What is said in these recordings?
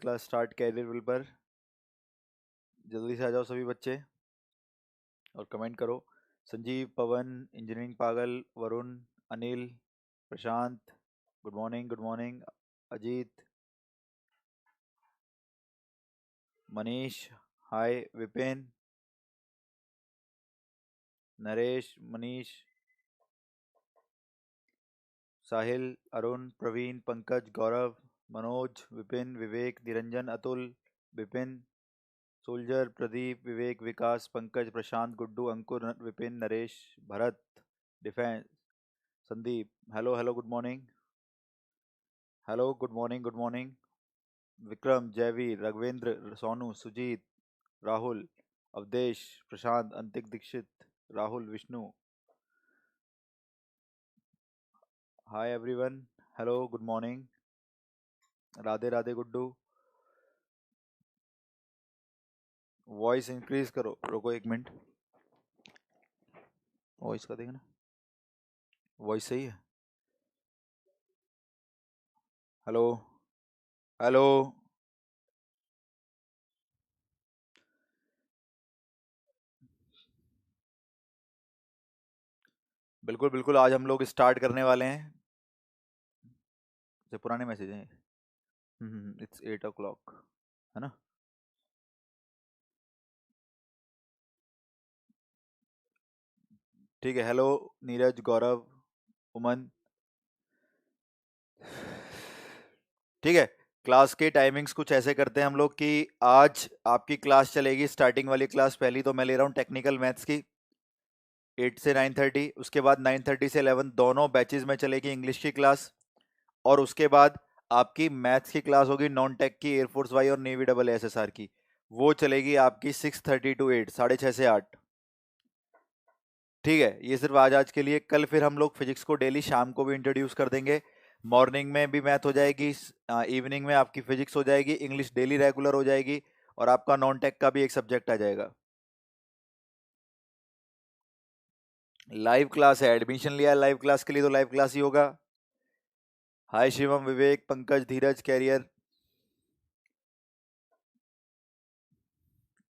Class start career will पर। जल्दी से आ जाओ सभी बच्चे और कमेंट करो। संजीव, पवन, इंजीनियरिंग पागल, Varun, Anil, Prashant, good morning good morning. Ajit, Manish, hi, Vipin, Naresh, Manish, Sahil, Arun, Praveen, Pankaj, Gaurav, Manoj, Vipin, Vivek, Niranjan, Atul, Vipin, soldier, Pradeep, Vivek, Vikas, Pankaj, Prashant, Guddu, Ankur, Vipin, Naresh, Bharat, defence, Sandeep. Hello hello, good morning. Hello, good morning good morning. Vikram, Jaiveer, Raghvendra, Sonu, Sujeet, Rahul, Awadhesh, Prashant, Antik, Dikshit, Rahul, Vishnu. Hi everyone, hello, good morning. Radhe Radhe Guddu. Voice increase करो, रुको एक मिनट। वॉइस का देखना, वॉइस सही है। Hello hello. बिल्कुल बिल्कुल, आज हम लोग स्टार्ट करने वाले हैं। जो पुराने मैसेज हैं, इट्स 8 o'clock, है ना। ठीक है। हेलो नीरज, गौरव, उमन। ठीक है। क्लास के टाइमिंग्स कुछ ऐसे करते हैं हम लोग कि आज आपकी क्लास चलेगी, स्टार्टिंग वाली क्लास पहली तो मैं ले रहा हूँ टेक्निकल मैथ्स की, 8 से 9:30। उसके बाद 9:30 से 11 दोनों बैचेज में चलेगी इंग्लिश की क्लास। और उसके बाद आपकी मैथ्स की क्लास होगी नॉन टेक की, एयरफोर्स वाई और नेवी डबल एसएसआर की। वो चलेगी आपकी 6:30 to 8, 6:30 से 8। ठीक है, ये सिर्फ आज आज के लिए। कल फिर हम लोग फिजिक्स को डेली शाम को भी इंट्रोड्यूस कर देंगे। मॉर्निंग में भी मैथ हो जाएगी, इवनिंग में आपकी फिजिक्स हो जाएगी, इंग्लिश डेली रेगुलर हो जाएगी, और आपका नॉन टेक का भी एक सब्जेक्ट आ जाएगा। लाइव क्लास है, एडमिशन लिया है लाइव क्लास के लिए तो लाइव क्लास ही होगा। हाय शिवम, विवेक, पंकज, धीरज, कैरियर।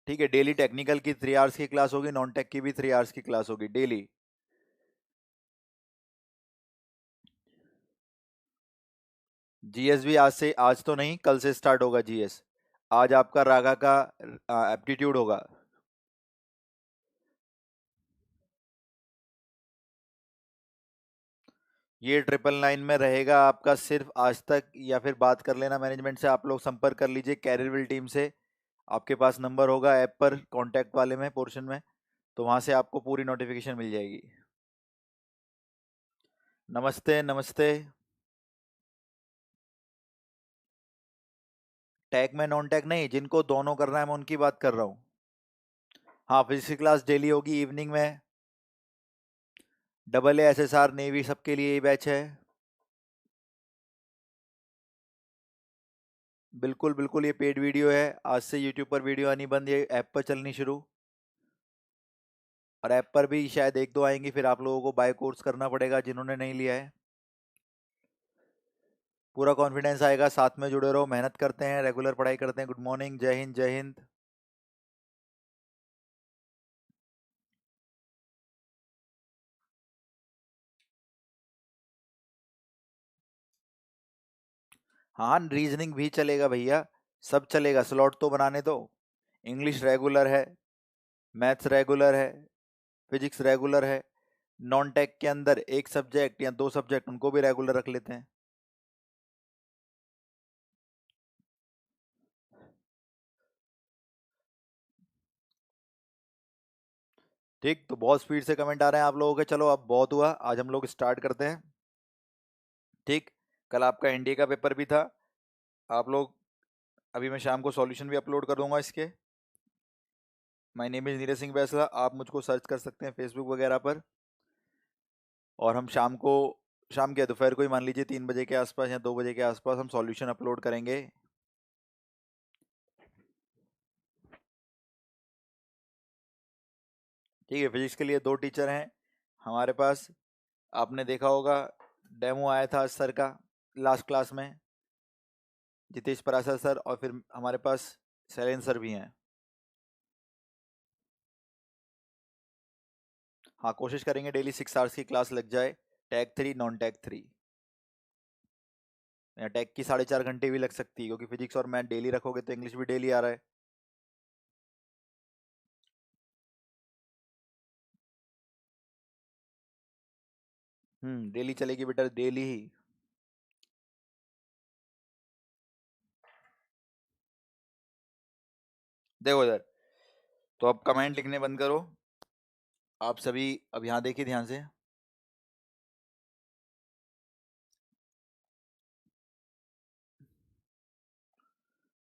ठीक है, डेली टेक्निकल की 3 आवर्स की क्लास होगी, नॉन टेक की भी 3 आवर्स की क्लास होगी डेली। जीएस भी आज से, आज तो नहीं, कल से स्टार्ट होगा जीएस। आज आपका रागा का एप्टीट्यूड होगा। ये 999 में रहेगा आपका सिर्फ आज तक, या फिर बात कर लेना मैनेजमेंट से, आप लोग संपर्क कर लीजिए कैरियरविल टीम से। आपके पास नंबर होगा ऐप पर, कॉन्टैक्ट वाले में, पोर्शन में, तो वहां से आपको पूरी नोटिफिकेशन मिल जाएगी। नमस्ते नमस्ते। टैग में नॉन टैग नहीं, जिनको दोनों करना है मैं उनकी बात कर रहा हूँ। हाँ, फिजिक्स की क्लास डेली होगी इवनिंग में। डबल एसएसआर नेवी सबके लिए ये बैच है। बिल्कुल बिल्कुल, ये पेड वीडियो है, आज से यूट्यूब पर वीडियो आनी बंद, ये ऐप पर चलनी शुरू। और ऐप पर भी शायद एक दो आएंगी, फिर आप लोगों को बाय कोर्स करना पड़ेगा जिन्होंने नहीं लिया है। पूरा कॉन्फिडेंस आएगा, साथ में जुड़े रहो, मेहनत करते हैं, रेगुलर पढ़ाई करते हैं। गुड मॉर्निंग, जय हिंद जय हिंद। हाँ, रीजनिंग भी चलेगा भैया, सब चलेगा, स्लॉट तो बनाने दो। इंग्लिश रेगुलर है, मैथ्स रेगुलर है, फिजिक्स रेगुलर है। नॉन टेक के अंदर एक सब्जेक्ट या दो सब्जेक्ट उनको भी रेगुलर रख लेते हैं। ठीक, तो बहुत स्पीड से कमेंट आ रहे हैं आप लोगों के। चलो अब बहुत हुआ, आज हम लोग स्टार्ट करते हैं। ठीक, कल आपका एनडीए का पेपर भी था। आप लोग, अभी मैं शाम को सॉल्यूशन भी अपलोड कर दूंगा इसके। My name is Neeraj Singh Bainsla, आप मुझको सर्च कर सकते हैं फेसबुक वगैरह पर। और हम शाम को, शाम के दोपहर को ही मान लीजिए 3 बजे के आसपास या 2 बजे के आसपास हम सॉल्यूशन अपलोड करेंगे। ठीक है, फिजिक्स के लिए 2 टीचर हैं हमारे पास। आपने देखा होगा, डेमो आया था सर का लास्ट क्लास में। जितेश परासर सर, और फिर हमारे पास शैलेंद्र सर भी हैं। हाँ, कोशिश करेंगे डेली 6 आवर्स की क्लास लग जाए, टैग 3 नॉन टैग 3, या टैग की 4.5 घंटे भी लग सकती है, क्योंकि फिजिक्स और मैथ डेली रखोगे तो इंग्लिश भी डेली आ रहा है। डेली चलेगी बेटा, डेली ही। देखो इधर, तो अब कमेंट लिखने बंद करो आप सभी। अब यहाँ देखिए ध्यान से।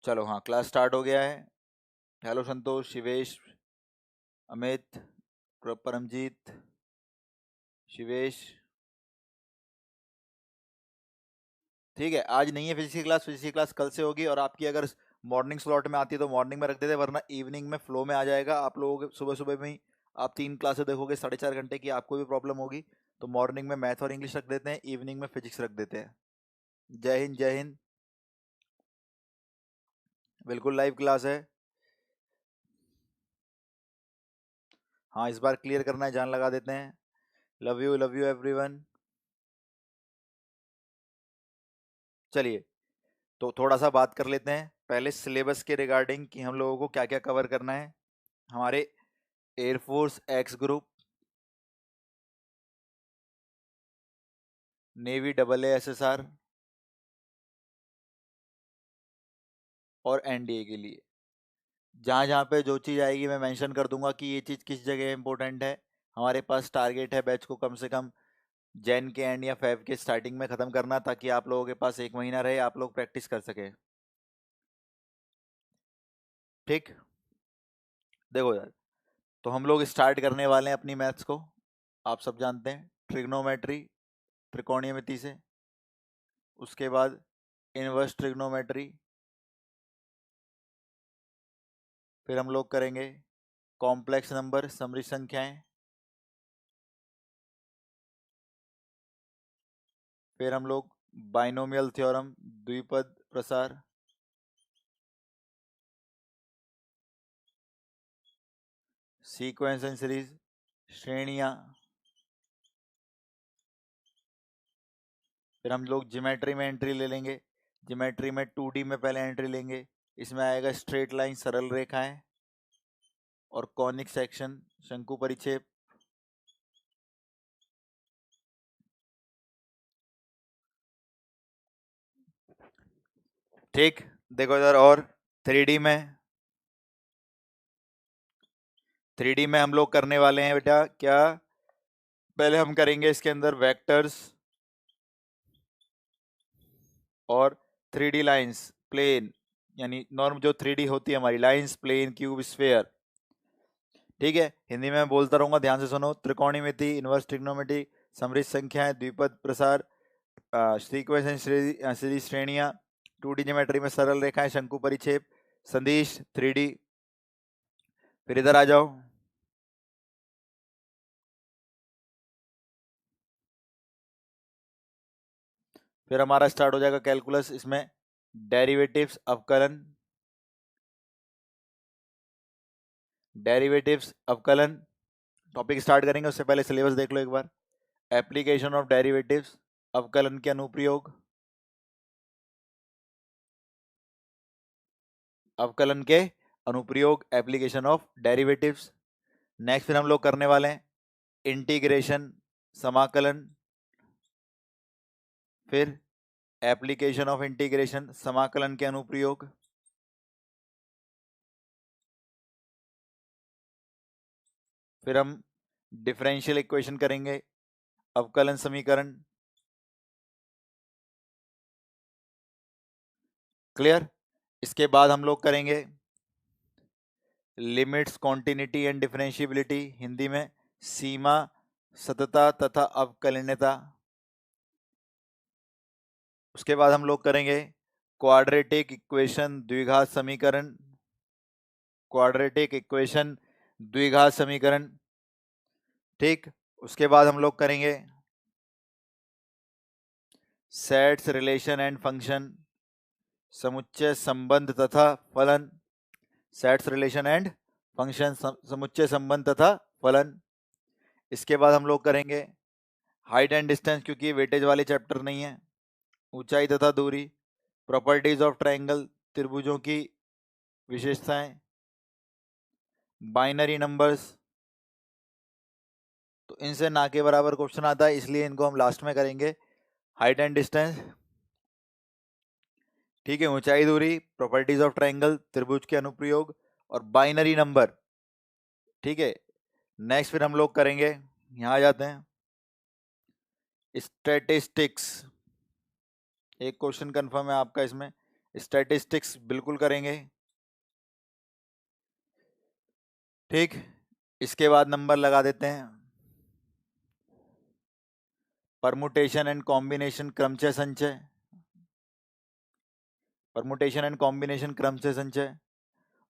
चलो हाँ, क्लास स्टार्ट हो गया है। हेलो संतोष, शिवेश, अमित, परमजीत, शिवेश। ठीक है, आज नहीं है फिजिक्स की क्लास, फिजिक्स की क्लास कल से होगी। और आपकी अगर मॉर्निंग स्लॉट में आती है तो मॉर्निंग में रख देते, वरना इवनिंग में फ्लो में आ जाएगा आप लोगों के। सुबह सुबह में ही आप 3 क्लासें देखोगे 4.5 घंटे की, आपको भी प्रॉब्लम होगी। तो मॉर्निंग में मैथ और इंग्लिश रख देते हैं, इवनिंग में फिजिक्स रख देते हैं। जय हिंद, जय हिंद। बिल्कुल लाइव क्लास है। हाँ, इस बार क्लियर करना है, जान लगा देते हैं। Love you everyone. चलिए, तो थोड़ा सा बात कर लेते हैं पहले सिलेबस के रिगार्डिंग, कि हम लोगों को क्या क्या कवर करना है। हमारे air force x group, navy AASSR और एनडीए के लिए, जहाँ जहाँ पे जो चीज़ आएगी मैं मेंशन कर दूंगा कि ये चीज़ किस जगह इंपॉर्टेंट है। हमारे पास टारगेट है बैच को कम से कम जैन के एंड या फेब के स्टार्टिंग में ख़त्म करना, ताकि आप लोगों के पास 1 महीना रहे, आप लोग प्रैक्टिस कर सके। ठीक, देखो यार, तो हम लोग स्टार्ट करने वाले हैं अपनी मैथ्स को। आप सब जानते हैं ट्रिग्नोमेट्री, त्रिकोणीयमिति से। उसके बाद इनवर्स ट्रिग्नोमेट्री। फिर हम लोग करेंगे कॉम्प्लेक्स नंबर, समृद्ध संख्याएं। फिर हम लोग बाइनोमियल थ्योरम, द्विपद प्रसार। सीक्वेंस एंड सीरीज, श्रेणियाँ। फिर हम लोग ज्योमेट्री में एंट्री ले लेंगे। ज्योमेट्री में 2D में पहले एंट्री लेंगे। इसमें आएगा स्ट्रेट लाइन, सरल रेखाएं, और कॉनिक सेक्शन, शंकु परिक्षेप। ठीक, देखो इधर, और 3D में, 3D में हम लोग करने वाले हैं बेटा क्या, पहले हम करेंगे इसके अंदर वेक्टर्स और 3D लाइंस, प्लेन, यानी नॉर्म जो 3D होती है हमारी, लाइंस, प्लेन, क्यूब, स्फेयर। ठीक है, हिंदी में मैं बोलता रहूंगा, ध्यान से सुनो। त्रिकोणमिति, इनवर्स ट्रिग्नोमेट्री, समृद्ध संख्याएं, द्विपद प्रसार, सीक्वेंस एंड सीरीज, श्रेणियां, 2D ज्योमेट्री में सरल रेखाएं, शंकु परिक्षेप, संदिश, 3D। फिर इधर आ जाओ। फिर हमारा स्टार्ट हो जाएगा कैलकुलस। इसमें डेरिवेटिव्स, अवकलन, डेरिवेटिव्स अवकलन टॉपिक स्टार्ट करेंगे। उससे पहले सिलेबस देख लो एक बार। एप्लीकेशन ऑफ डेरिवेटिव्स, अवकलन के अनुप्रयोग, अवकलन के अनुप्रयोग, एप्लीकेशन ऑफ डेरिवेटिव्स। नेक्स्ट फिर हम लोग करने वाले हैं इंटीग्रेशन, समाकलन। फिर एप्लीकेशन ऑफ इंटीग्रेशन, समाकलन के अनुप्रयोग। फिर हम डिफरेंशियल इक्वेशन करेंगे, अवकलन समीकरण। क्लियर। इसके बाद हम लोग करेंगे limits, continuity and differentiability, Hindi में सीमा, सतता तथा अवकलनीयता। उसके बाद हम लोग करेंगे क्वाड्रेटिक इक्वेशन, द्विघात समीकरण, क्वाड्रेटिक इक्वेशन, द्विघात समीकरण। ठीक, उसके बाद हम लोग करेंगे सेट्स, रिलेशन एंड फंक्शन, समुच्चय संबंध तथा फलन, सेट्स रिलेशन एंड फंक्शन, समुच्चय संबंध तथा फलन। इसके बाद हम लोग करेंगे हाइट एंड डिस्टेंस, क्योंकि वेटेज वाले चैप्टर नहीं है। ऊंचाई तथा दूरी, प्रॉपर्टीज ऑफ ट्रायंगल, त्रिभुजों की विशेषताएं, बाइनरी नंबर्स। तो इनसे ना के बराबर क्वेश्चन आता है, इसलिए इनको हम लास्ट में करेंगे। हाइट एंड डिस्टेंस, ठीक है, ऊंचाई दूरी, प्रॉपर्टीज ऑफ ट्रायंगल, त्रिभुज के अनुप्रयोग और बाइनरी नंबर, ठीक है। नेक्स्ट फिर हम लोग करेंगे, यहाँ आ जाते हैं, स्टैटिस्टिक्स। एक क्वेश्चन कंफर्म है आपका इसमें, स्टैटिस्टिक्स बिल्कुल करेंगे, ठीक। इसके बाद नंबर लगा देते हैं, परमुटेशन एंड कॉम्बिनेशन क्रमचय संचय, परमुटेशन एंड कॉम्बिनेशन क्रमचय संचय।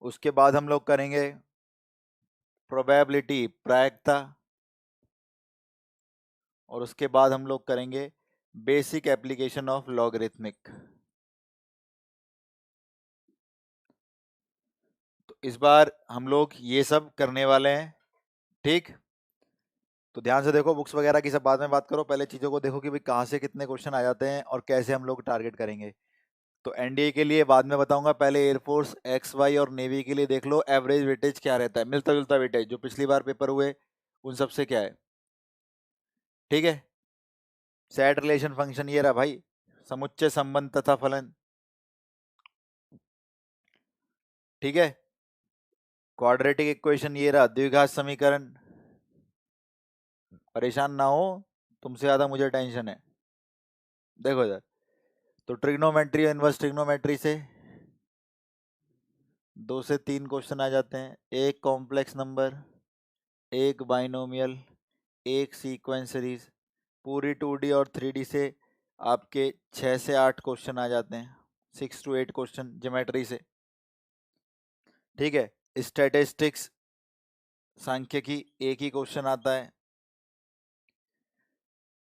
उसके बाद हम लोग करेंगे प्रोबेबिलिटी, प्रायिकता। और उसके बाद हम लोग करेंगे बेसिक एप्लीकेशन ऑफ लॉगरिथमिक। तो इस बार हम लोग ये सब करने वाले हैं, ठीक। तो ध्यान से देखो, बुक्स वगैरह की सब बाद में बात करो, पहले चीज़ों को देखो कि भाई कहाँ से कितने क्वेश्चन आ जाते हैं और कैसे हम लोग टारगेट करेंगे। तो एनडीए के लिए बाद में बताऊंगा, पहले एयरफोर्स, एक्स वाई और नेवी के लिए देख लो एवरेज वेटेज क्या रहता है, मिलता जुलता वेटेज जो पिछली बार पेपर हुए उन सब से क्या है, ठीक है। सेट रिलेशन फंक्शन ये रहा भाई, समुच्चय संबंध तथा फलन, ठीक है। क्वाड्रेटिक इक्वेशन ये रहा, द्विघात समीकरण। परेशान ना हो, तुमसे ज्यादा मुझे टेंशन है। देखो इधर, तो ट्रिग्नोमेट्री और इनवर्स ट्रिग्नोमेट्री से 2 से 3 क्वेश्चन आ जाते हैं, एक कॉम्प्लेक्स नंबर, एक बाइनोमियल, एक सीक्वेंस सीरीज। पूरी 2D और 3D से आपके 6 से 8 क्वेश्चन आ जाते हैं, 6 to 8 क्वेश्चन ज्योमेट्री से, ठीक है। स्टैटिस्टिक्स, सांख्यिकी, एक ही क्वेश्चन आता है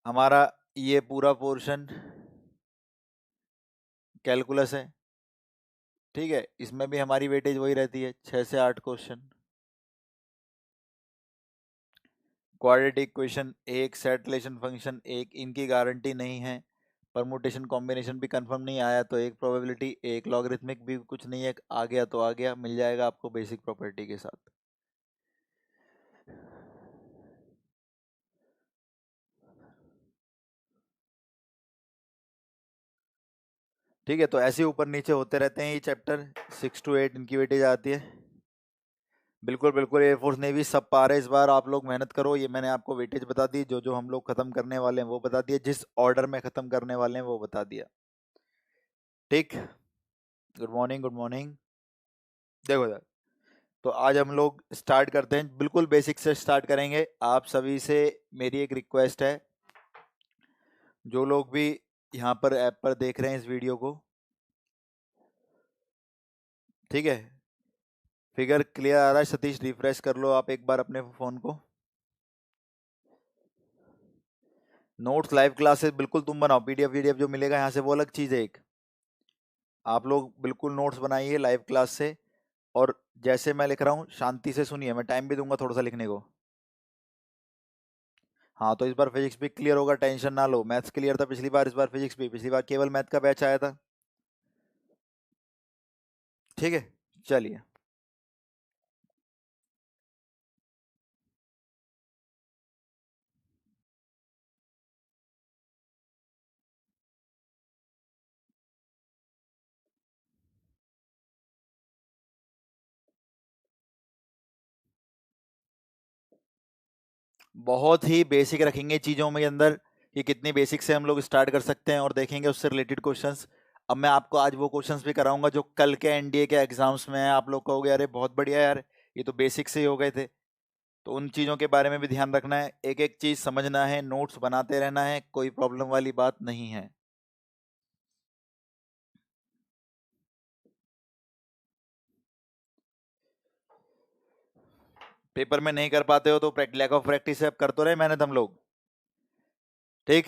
हमारा। ये पूरा पोर्शन कैलकुलस है, ठीक है। इसमें भी हमारी वेटेज वही रहती है, 6 से 8 क्वेश्चन। क्वाड्रेटिक इक्वेशन एक, सेट रिलेशन फंक्शन एक, इनकी गारंटी नहीं है। परमुटेशन कॉम्बिनेशन भी कंफर्म नहीं आया तो एक प्रोबेबिलिटी, एक लॉगरिथमिक भी कुछ नहीं है, आ गया तो आ गया, मिल जाएगा आपको बेसिक प्रॉपर्टी के साथ। ठीक है, तो ऐसे ऊपर नीचे होते रहते हैं ये चैप्टर, 6 to 8 इनकी वेटेज आती है। बिल्कुल बिल्कुल, एयरफोर्स नेवी सब पा रहे हैं इस बार, आप लोग मेहनत करो। ये मैंने आपको वेटेज बता दी, जो जो हम लोग खत्म करने वाले हैं वो बता दिया, जिस ऑर्डर में खत्म करने वाले हैं वो बता दिया, ठीक। Good morning, good morning. देखो यार, तो आज हम लोग स्टार्ट करते हैं, बिल्कुल बेसिक से स्टार्ट करेंगे। आप सभी से मेरी एक रिक्वेस्ट है, जो लोग भी यहाँ पर ऐप पर देख रहे हैं इस वीडियो को, ठीक है, फिगर क्लियर आ रहा है? सतीश रिफ्रेश कर लो आप एक बार अपने फ़ोन को। नोट्स लाइव क्लासेस बिल्कुल तुम बनाओ, पीडीएफ वीडीएफ जो मिलेगा यहाँ से वो अलग चीज़ है एक। आप लोग बिल्कुल नोट्स बनाइए लाइव क्लास से, और जैसे मैं लिख रहा हूँ शांति से सुनिए, मैं टाइम भी दूंगा थोड़ा सा लिखने को। हाँ, तो इस बार फिजिक्स भी क्लियर होगा, टेंशन ना लो। मैथ्स क्लियर था पिछली बार, इस बार फिजिक्स भी। पिछली बार केवल मैथ का बैच आया था, ठीक है। चलिए, बहुत ही बेसिक रखेंगे चीज़ों में अंदर, कि कितनी बेसिक से हम लोग स्टार्ट कर सकते हैं, और देखेंगे उससे रिलेटेड क्वेश्चंस। अब मैं आपको आज वो क्वेश्चंस भी कराऊंगा जो कल के एनडीए के एग्जाम्स में है। आप लोग कहोगे अरे बहुत बढ़िया यार, ये तो बेसिक से ही हो गए थे। तो उन चीज़ों के बारे में भी ध्यान रखना है, एक एक चीज़ समझना है, नोट्स बनाते रहना है, कोई प्रॉब्लम वाली बात नहीं है। पेपर में नहीं कर पाते हो तो लैक ऑफ प्रैक्टिस है, अब कर तो रहे मेहनत हम लोग, ठीक।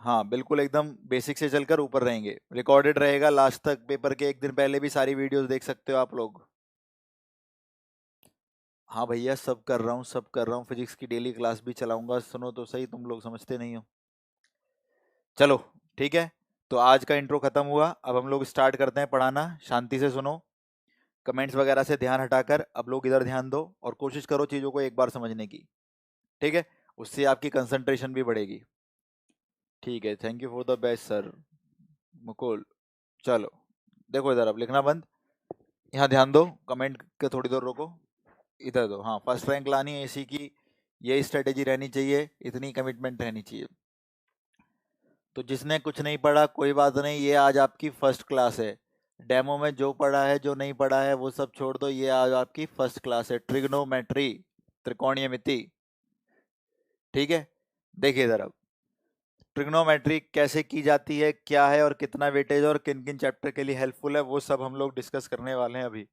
हाँ बिल्कुल, एकदम बेसिक से चलकर ऊपर रहेंगे, रिकॉर्डेड रहेगा लास्ट तक, पेपर के एक दिन पहले भी सारी वीडियोस देख सकते हो आप लोग। हाँ भैया, सब कर रहा हूँ, सब कर रहा हूँ, फिजिक्स की डेली क्लास भी चलाऊंगा, सुनो तो सही, तुम लोग समझते नहीं हो। चलो ठीक है, तो आज का इंट्रो खत्म हुआ, अब हम लोग स्टार्ट करते हैं पढ़ाना। शांति से सुनो, कमेंट्स वगैरह से ध्यान हटाकर अब लोग इधर ध्यान दो और कोशिश करो चीज़ों को एक बार समझने की। ठीक है, उससे आपकी कंसंट्रेशन भी बढ़ेगी। ठीक है, thank you for the best sir Mukul. चलो देखो इधर, अब लिखना बंद, यहाँ ध्यान दो, कमेंट के थोड़ी देर रोको, इधर दो। हाँ, फर्स्ट रैंक लानी है एसी की, यही स्ट्रेटेजी रहनी चाहिए, इतनी कमिटमेंट रहनी चाहिए। तो जिसने कुछ नहीं पढ़ा कोई बात नहीं, ये आज आपकी फर्स्ट क्लास है। डेमो में जो पढ़ा है जो नहीं पढ़ा है वो सब छोड़ दो, ये आज आपकी फर्स्ट क्लास है, ट्रिग्नोमेट्री, त्रिकोणीयमिति। ठीक है, देखिए इधर, अब ट्रिग्नोमेट्री कैसे की जाती है, क्या है और कितना वेटेज और किन किन चैप्टर के लिए हेल्पफुल है, वो सब हम लोग डिस्कस करने वाले हैं अभी।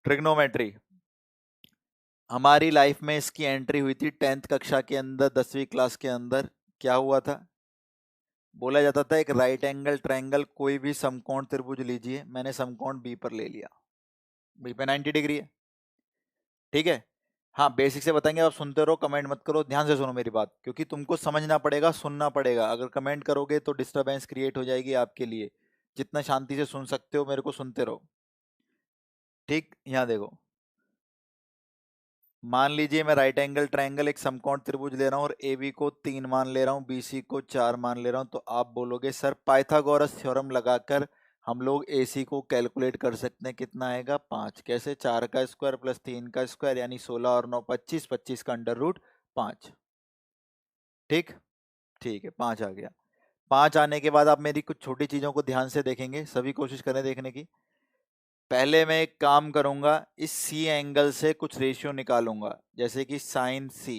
ट्रिग्नोमेट्री, हमारी लाइफ में इसकी एंट्री हुई थी 10th कक्षा के अंदर, 10वीं क्लास के अंदर। क्या हुआ था, बोला जाता था एक राइट एंगल ट्रायंगल, कोई भी समकोण त्रिभुज लीजिए, मैंने समकोण बी पर ले लिया, बी पे 90 डिग्री है। ठीक है, हाँ बेसिक से बताएंगे, आप सुनते रहो, कमेंट मत करो, ध्यान से सुनो मेरी बात, क्योंकि तुमको समझना पड़ेगा, सुनना पड़ेगा। अगर कमेंट करोगे तो डिस्टरबेंस क्रिएट हो जाएगी आपके लिए। जितना शांति से सुन सकते हो मेरे को सुनते रहो। ठीक, यहाँ देखो, मान लीजिए मैं राइट एंगल ट्रायंगल एक समकोण त्रिभुज ले रहा हूँ और ए बी को 3 मान ले रहा हूँ, बी सी को 4 मान ले रहा हूँ, तो आप बोलोगे सर पाइथागोरस थ्योरम लगाकर हम लोग ए सी को कैलकुलेट कर सकते हैं, कितना आएगा 5। कैसे, 4 का स्क्वायर प्लस 3 का स्क्वायर यानी 16 और 9 25, 25 का अंडर रूट 5। ठीक, ठीक है, 5 आ गया। 5 आने के बाद आप मेरी कुछ छोटी चीज़ों को ध्यान से देखेंगे, सभी कोशिश करें देखने की। पहले मैं एक काम करूंगा, इस सी एंगल से कुछ रेशियो निकालूंगा, जैसे कि साइन सी,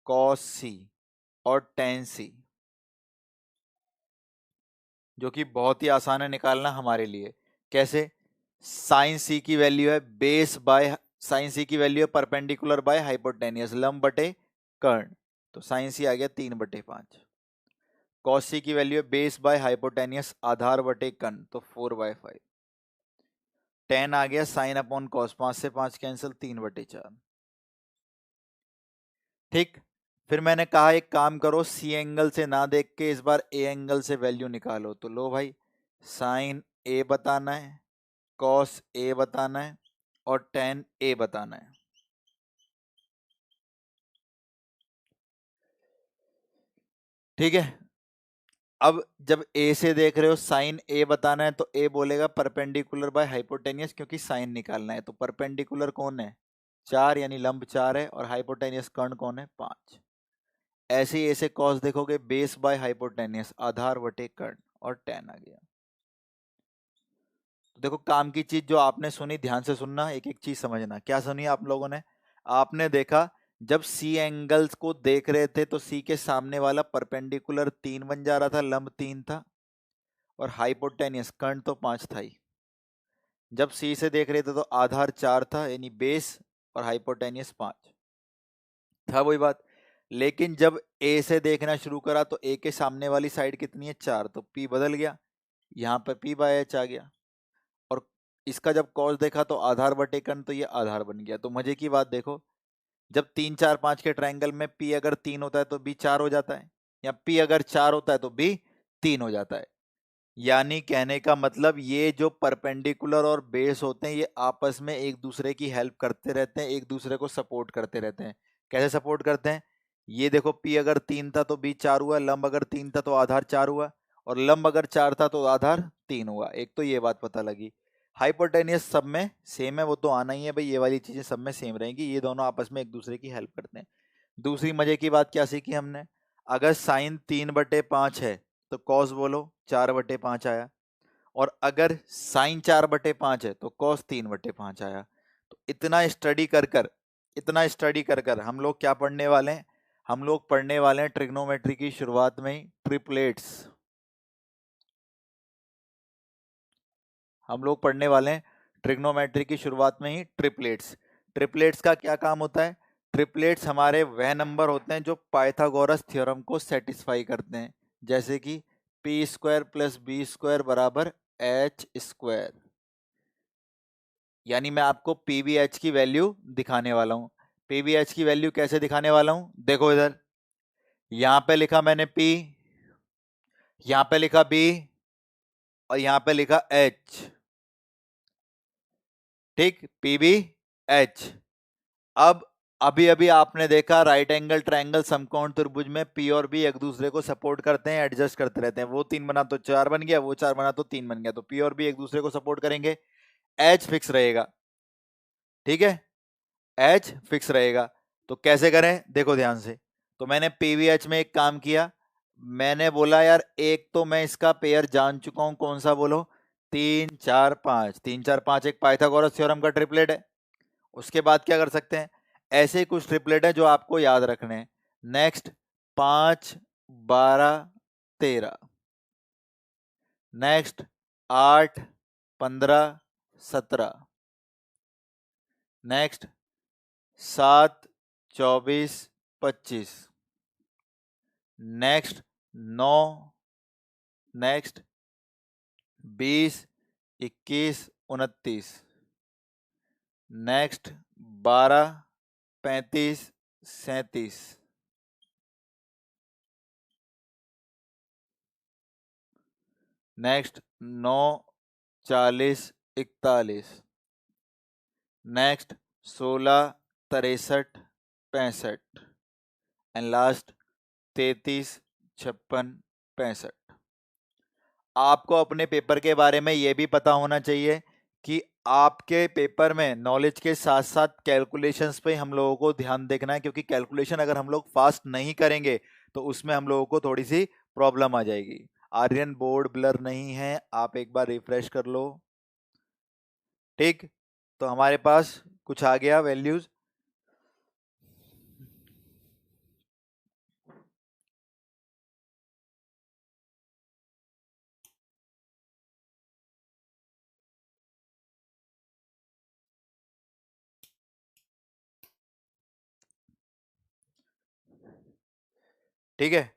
कॉस सी और टेन सी, जो कि बहुत ही आसान है निकालना हमारे लिए। कैसे, साइन सी की वैल्यू है बेस बाय, साइन सी की वैल्यू है परपेंडिकुलर बाय हाइपोटेनियस, लंब बटे कर्ण, तो साइन सी आ गया 3/5। कॉस सी की वैल्यू है बेस बाय हाइपोटेनियस, आधार बटे कर्ण, तो 4/5। टेन आ गया साइन अपॉन कॉस, 5 से 5 कैंसिल, 3/4। ठीक, फिर मैंने कहा एक काम करो, सी एंगल से ना देख के इस बार ए एंगल से वैल्यू निकालो, तो लो भाई, साइन ए बताना है, कॉस ए बताना है और टेन ए बताना है। ठीक है, अब जब ए से देख रहे हो साइन ए बताना है, तो ए बोलेगा परपेंडिकुलर बाय हाइपोटेनियस, क्योंकि साइन निकालना है, तो परपेंडिकुलर कौन है 4, यानी लंब 4 है, और हाइपोटेनियस कर्ण कौन है 5। ऐसे ही ऐसे कॉस देखोगे बेस बाय हाइपोटेनियस, आधार बटे कर्ण, और टेन आ गया। तो देखो काम की चीज जो आपने सुनी, ध्यान से सुनना, एक एक चीज समझना। क्या सुनी आप लोगों ने, आपने देखा जब सी एंगल्स को देख रहे थे तो सी के सामने वाला परपेंडिकुलर 3 बन जा रहा था, लंब 3 था, और हाइपोटेनियस कर्ण तो 5 था ही। जब सी से देख रहे थे तो आधार 4 था, यानी बेस, और हाइपोटेनियस 5 था, वही बात। लेकिन जब ए से देखना शुरू करा तो ए के सामने वाली साइड कितनी है 4, तो पी बदल गया, यहाँ पे पी बाय एच आ गया। और इसका जब कॉस देखा तो आधार बटे कर्ण, तो ये आधार बन गया। तो मजे की बात देखो, जब 3 4 5 के ट्रायंगल में पी अगर 3 होता है तो बी 4 हो जाता है, या पी अगर 4 होता है तो बी 3 हो जाता है। यानी कहने का मतलब, ये जो परपेंडिकुलर और बेस होते हैं ये आपस में एक दूसरे की हेल्प करते रहते हैं, एक दूसरे को सपोर्ट करते रहते हैं। कैसे सपोर्ट करते हैं, ये देखो पी अगर 3 था तो बी 4 हुआ, लंब अगर 3 था तो आधार 4 हुआ, और लंब अगर 4 था तो आधार 3 हुआ। एक तो ये बात पता लगी। हाइपोटेनियस सब में सेम है, वो तो आना ही है भाई, ये वाली चीजें सब में सेम रहेंगी, ये दोनों आपस में एक दूसरे की हेल्प करते हैं। दूसरी मजे की बात क्या सीखी हमने, अगर साइन 3/5 है तो कॉस बोलो 4/5 आया, और अगर साइन 4/5 है तो कॉस 3/5 आया। तो इतना स्टडी कर कर हम लोग क्या पढ़ने वाले हैं, हम लोग पढ़ने वाले हैं ट्रिग्नोमेट्री की शुरुआत में ही ट्रिपलेट्स। हम लोग पढ़ने वाले हैं ट्रिग्नोमेट्री की शुरुआत में ही ट्रिपलेट्स। ट्रिपलेट्स का क्या काम होता है, ट्रिपलेट्स हमारे वह नंबर होते हैं जो पाइथागोरस थ्योरम को सेटिस्फाई करते हैं, जैसे कि P square plus B square बराबर एच स्क्वायर। यानी मैं आपको पीवीएच की वैल्यू दिखाने वाला हूं। पीवीएच की वैल्यू कैसे दिखाने वाला हूं, देखो इधर, यहां पे लिखा मैंने पी, यहां पे लिखा बी, और यहां पे लिखा एच। ठीक, पीबी एच। अब अभी अभी आपने देखा राइट एंगल ट्रायंगल समकोण त्रिभुज में पी और बी एक दूसरे को सपोर्ट करते हैं, एडजस्ट करते रहते हैं। वो 3 बना तो 4 बन गया, वो 4 बना तो 3 बन गया, तो पी और बी एक दूसरे को सपोर्ट करेंगे, एच फिक्स रहेगा। ठीक है, एच फिक्स रहेगा। तो कैसे करें, देखो ध्यान से। तो मैंने पीवीएच में एक काम किया, मैंने बोला यार एक तो मैं इसका पेयर जान चुका हूं, कौन सा बोलो, 3 4 5। 3 4 5 एक पाइथागोरस थ्योरम का ट्रिपलेट है। उसके बाद क्या कर सकते हैं, ऐसे ही कुछ ट्रिपलेट है जो आपको याद रखने हैं। Next 5 12 13, next 8 15 17, next 7 24 25, next 9, next 20 21 29, next 12 35 37, next 9 40 41, next 16 63 65, and last 33 56 65। आपको अपने पेपर के बारे में यह भी पता होना चाहिए कि आपके पेपर में नॉलेज के साथ साथ कैलकुलेशंस पे हम लोगों को ध्यान देखना है, क्योंकि कैलकुलेशन अगर हम लोग फास्ट नहीं करेंगे तो उसमें हम लोगों को थोड़ी सी प्रॉब्लम आ जाएगी। आर्यन बोर्ड ब्लर नहीं है, आप एक बार रिफ्रेश कर लो। ठीक, तो हमारे पास कुछ आ गया वैल्यूज। ठीक है,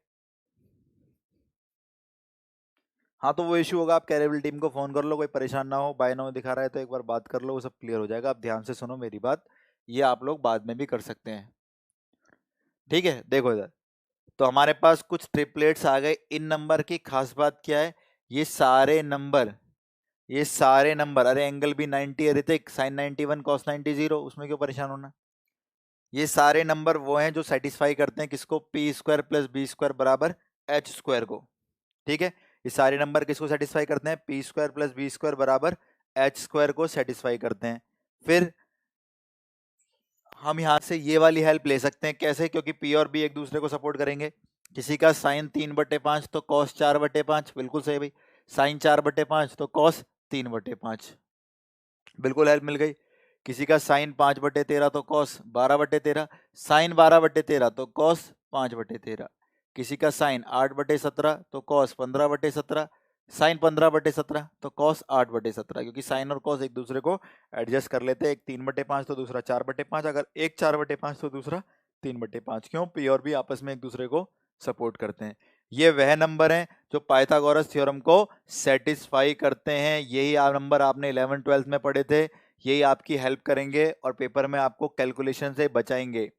हाँ तो वो इशू होगा, आप कैरेबल टीम को फोन कर लो, कोई परेशान ना हो। बाय नाउ दिखा रहा है तो एक बार बात कर लो, वो सब क्लियर हो जाएगा। आप ध्यान से सुनो मेरी बात, ये आप लोग बाद में भी कर सकते हैं। ठीक है, देखो इधर, तो हमारे पास कुछ ट्रिपलेट्स आ गए। इन नंबर की खास बात क्या है, ये सारे नंबर, ये सारे नंबर, अरे एंगल भी 90 है ऋतिक, साइन 91 कॉस 90 0, उसमें क्यों परेशान होना। ये सारे नंबर वो हैं जो सेटिस्फाई करते हैं किसको, P square plus B square बराबर एच स्क्वायर को। ठीक है, ये सारे नंबर किसको सेटिस्फाई करते हैं, P square plus B square बराबर एच स्क्वायर को सेटिस्फाई करते हैं। फिर हम यहाँ से ये वाली हेल्प ले सकते हैं, कैसे, क्योंकि पी और बी एक दूसरे को सपोर्ट करेंगे। किसी का साइन 3/5 तो कॉस 4/5, बिल्कुल सही भाई। साइन 4/5 तो कॉस 3/5, बिल्कुल हेल्प मिल गई। किसी का साइन 5/13 तो कॉस 12/13, साइन 12/13 तो कॉस 5/13। किसी का साइन 8/17 तो कॉस 15/17, साइन 15/17 तो कॉस 8/17, क्योंकि साइन और कॉस एक दूसरे को एडजस्ट कर लेते हैं। एक 3/5 तो दूसरा 4/5, अगर एक 4/5 तो दूसरा 3/5। क्यों, पी और बी आपस में एक दूसरे को सपोर्ट करते हैं। ये वह नंबर हैं जो पाइथागोरस थ्योरम को सेटिस्फाई करते हैं। यही आप नंबर आपने 11 12th में पढ़े थे, यही आपकी हेल्प करेंगे और पेपर में आपको कैलकुलेशन से बचाएंगे।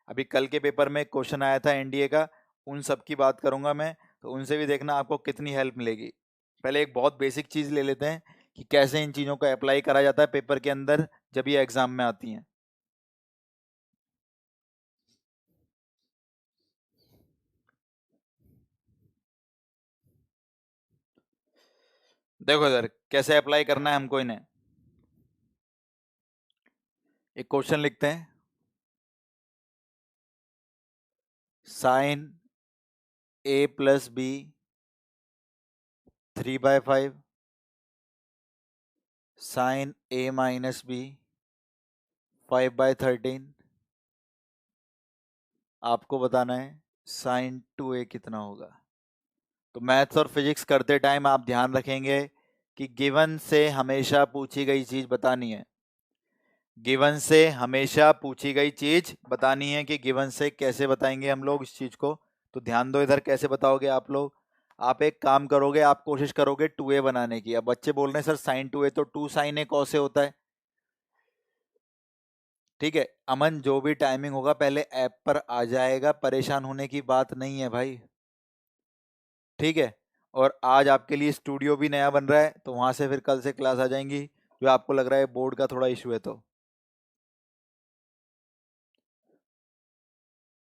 अभी कल के पेपर में क्वेश्चन आया था एनडीए का, उन सब की बात करूंगा मैं, तो उनसे भी देखना आपको कितनी हेल्प मिलेगी। पहले एक बहुत बेसिक चीज ले लेते हैं कि कैसे इन चीजों को अप्लाई करा जाता है पेपर के अंदर जब ये एग्जाम में आती हैं। देखो इधर कैसे अप्लाई करना है हमको इन्हें। एक क्वेश्चन लिखते हैं, साइन ए प्लस बी 3/5, साइन ए माइनस बी 5/13। आपको बताना है साइन 2a कितना होगा। तो मैथ्स और फिजिक्स करते टाइम आप ध्यान रखेंगे कि गिवन से हमेशा पूछी गई चीज बतानी है। गिवन से हमेशा पूछी गई चीज बतानी है कि गिवन से कैसे बताएंगे हम लोग इस चीज को। तो ध्यान दो इधर, कैसे बताओगे आप लोग। आप एक काम करोगे, आप कोशिश करोगे 2a बनाने की। अब बच्चे बोल रहे हैं सर साइन 2a, तो 2 साइन ए कॉस से होता है। ठीक है अमन, जो भी टाइमिंग होगा पहले ऐप पर आ जाएगा, परेशान होने की बात नहीं है भाई। ठीक है। और आज आपके लिए स्टूडियो भी नया बन रहा है, तो वहां से फिर कल से क्लास आ जाएंगी, जो आपको लग रहा है बोर्ड का थोड़ा इशू है तो।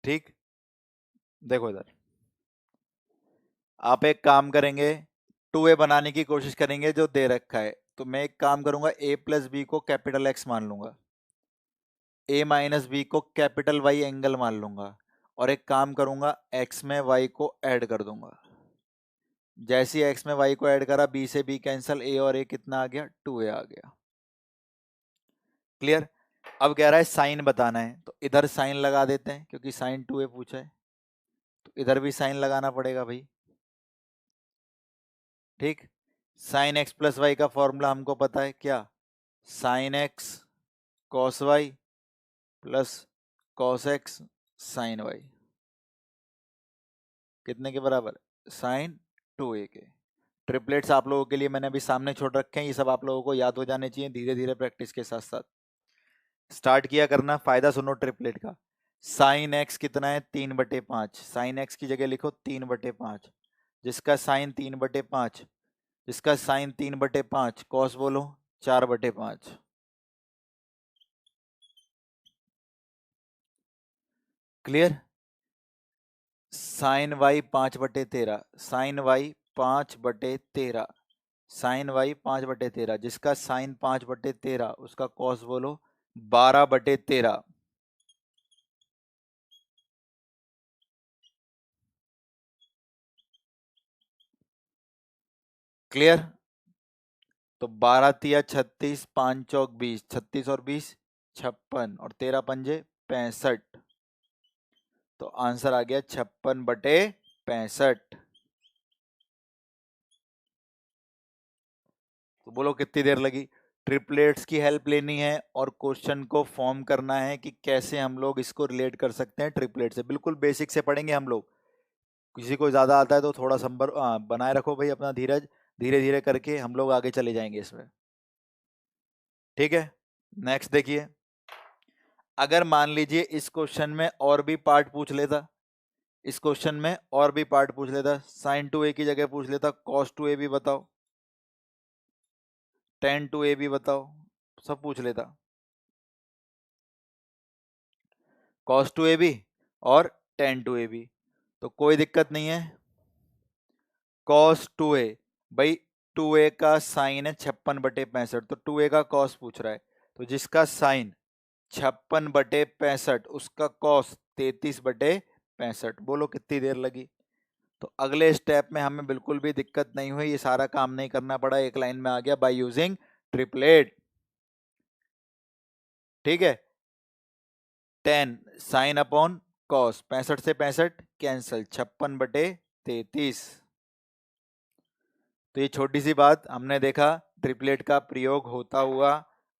ठीक। देखो इधर, आप एक काम करेंगे, 2a बनाने की कोशिश करेंगे जो दे रखा है। तो मैं एक काम करूंगा, a प्लस बी को कैपिटल एक्स मान लूंगा, a माइनस बी को कैपिटल वाई एंगल मान लूंगा, और एक काम करूंगा x में y को ऐड कर दूंगा। जैसे ही x में y को ऐड करा, b से b कैंसिल, a और a कितना आ गया, 2a आ गया। क्लियर। अब कह रहा है साइन बताना है, तो इधर साइन लगा देते हैं क्योंकि साइन 2a पूछा है, तो इधर भी साइन लगाना पड़ेगा भाई। ठीक। साइन एक्स प्लस वाई का फॉर्मूला हमको पता है क्या, sine X cos Y plus cos X sine Y, कितने के बराबर, साइन 2a के। ट्रिपलेट्स आप लोगों के लिए मैंने अभी सामने छोड़ रखे हैं, ये सब आप लोगों को याद हो जाने चाहिए धीरे धीरे प्रैक्टिस के साथ साथ। स्टार्ट किया करना, फायदा सुनो ट्रिपलेट का। साइन एक्स कितना है, 3/5। साइन एक्स की जगह लिखो 3/5, जिसका साइन 3/5, जिसका साइन 3/5, कॉस बोलो 4/5। Clear. Sine Y 5/13, sine Y 5/13, sine Y 5/13, जिसका साइन 5/13, उसका कॉस बोलो 12/13। क्लियर। तो 12×3 = 36, 5×4 = 20, 36 और 20 56, और 13×5 = 65। तो आंसर आ गया 56/65। तो बोलो कितनी देर लगी। ट्रिपलेट्स की हेल्प लेनी है और क्वेश्चन को फॉर्म करना है कि कैसे हम लोग इसको रिलेट कर सकते हैं ट्रिपलेट से। बिल्कुल बेसिक से पढ़ेंगे हम लोग। किसी को ज़्यादा आता है तो थोड़ा संबर बनाए रखो भाई अपना धीरज, धीरे धीरे करके हम लोग आगे चले जाएंगे इसमें। ठीक है। नेक्स्ट देखिए, अगर मान लीजिए इस क्वेश्चन में और भी पार्ट पूछ लेता, इस क्वेश्चन में और भी पार्ट पूछ लेता, साइन 2a की जगह पूछ लेता कॉस 2a भी बताओ, टेन 2a भी बताओ, सब पूछ लेता, कॉस 2a भी और टेन 2a भी, तो कोई दिक्कत नहीं है। कॉस 2a, भाई 2a का साइन है 56/65, तो 2a का कॉस पूछ रहा है, तो जिसका साइन 56/65, उसका कॉस 33/65। बोलो कितनी देर लगी। तो अगले स्टेप में हमें बिल्कुल भी दिक्कत नहीं हुई, ये सारा काम नहीं करना पड़ा, एक लाइन में आ गया बाय यूजिंग ट्रिपलेट। ठीक है। 10 साइन अपॉन कॉस, 65 से 65 कैंसल, 56/33। तो ये छोटी सी बात हमने देखा ट्रिपलेट का प्रयोग होता हुआ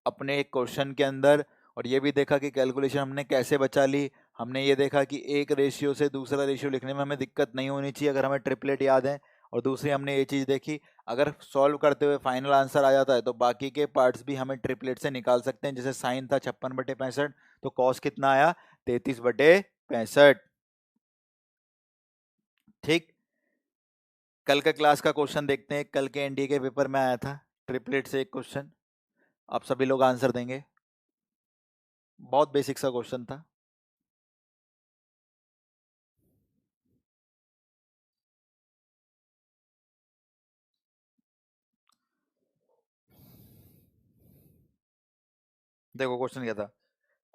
अपने एक क्वेश्चन के अंदर, और ये भी देखा कि कैलकुलेशन हमने कैसे बचा ली। हमने ये देखा कि एक रेशियो से दूसरा रेशियो लिखने में हमें दिक्कत नहीं होनी चाहिए अगर हमें ट्रिपलेट याद है। और दूसरी हमने ये चीज़ देखी, अगर सॉल्व करते हुए फाइनल आंसर आ जाता है तो बाकी के पार्ट्स भी हमें ट्रिपलेट से निकाल सकते हैं। जैसे साइन था 56/65, तो कॉस कितना आया, 33/65। ठीक। कल का क्लास का क्वेश्चन देखते हैं, कल के एनडीए के पेपर में आया था ट्रिपलेट से एक क्वेश्चन, आप सभी लोग आंसर देंगे। बहुत बेसिक सा क्वेश्चन था। देखो क्वेश्चन क्या था,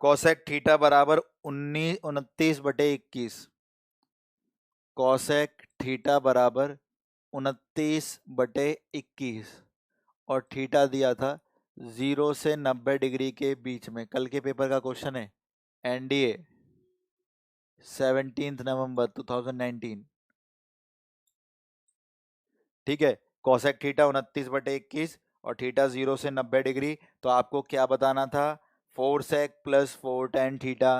कॉसेक थीटा बराबर 29 कॉसेक थीटा बराबर 29/21, और थीटा दिया था 0 से 90 डिग्री के बीच में। कल के पेपर का क्वेश्चन है, एनडीए 17 नवंबर 2019। ठीक है। कॉसेक थीटा 29/21 और थीटा 0 से 90 डिग्री, तो आपको क्या बताना था, 4 sec plus 4 tan theta,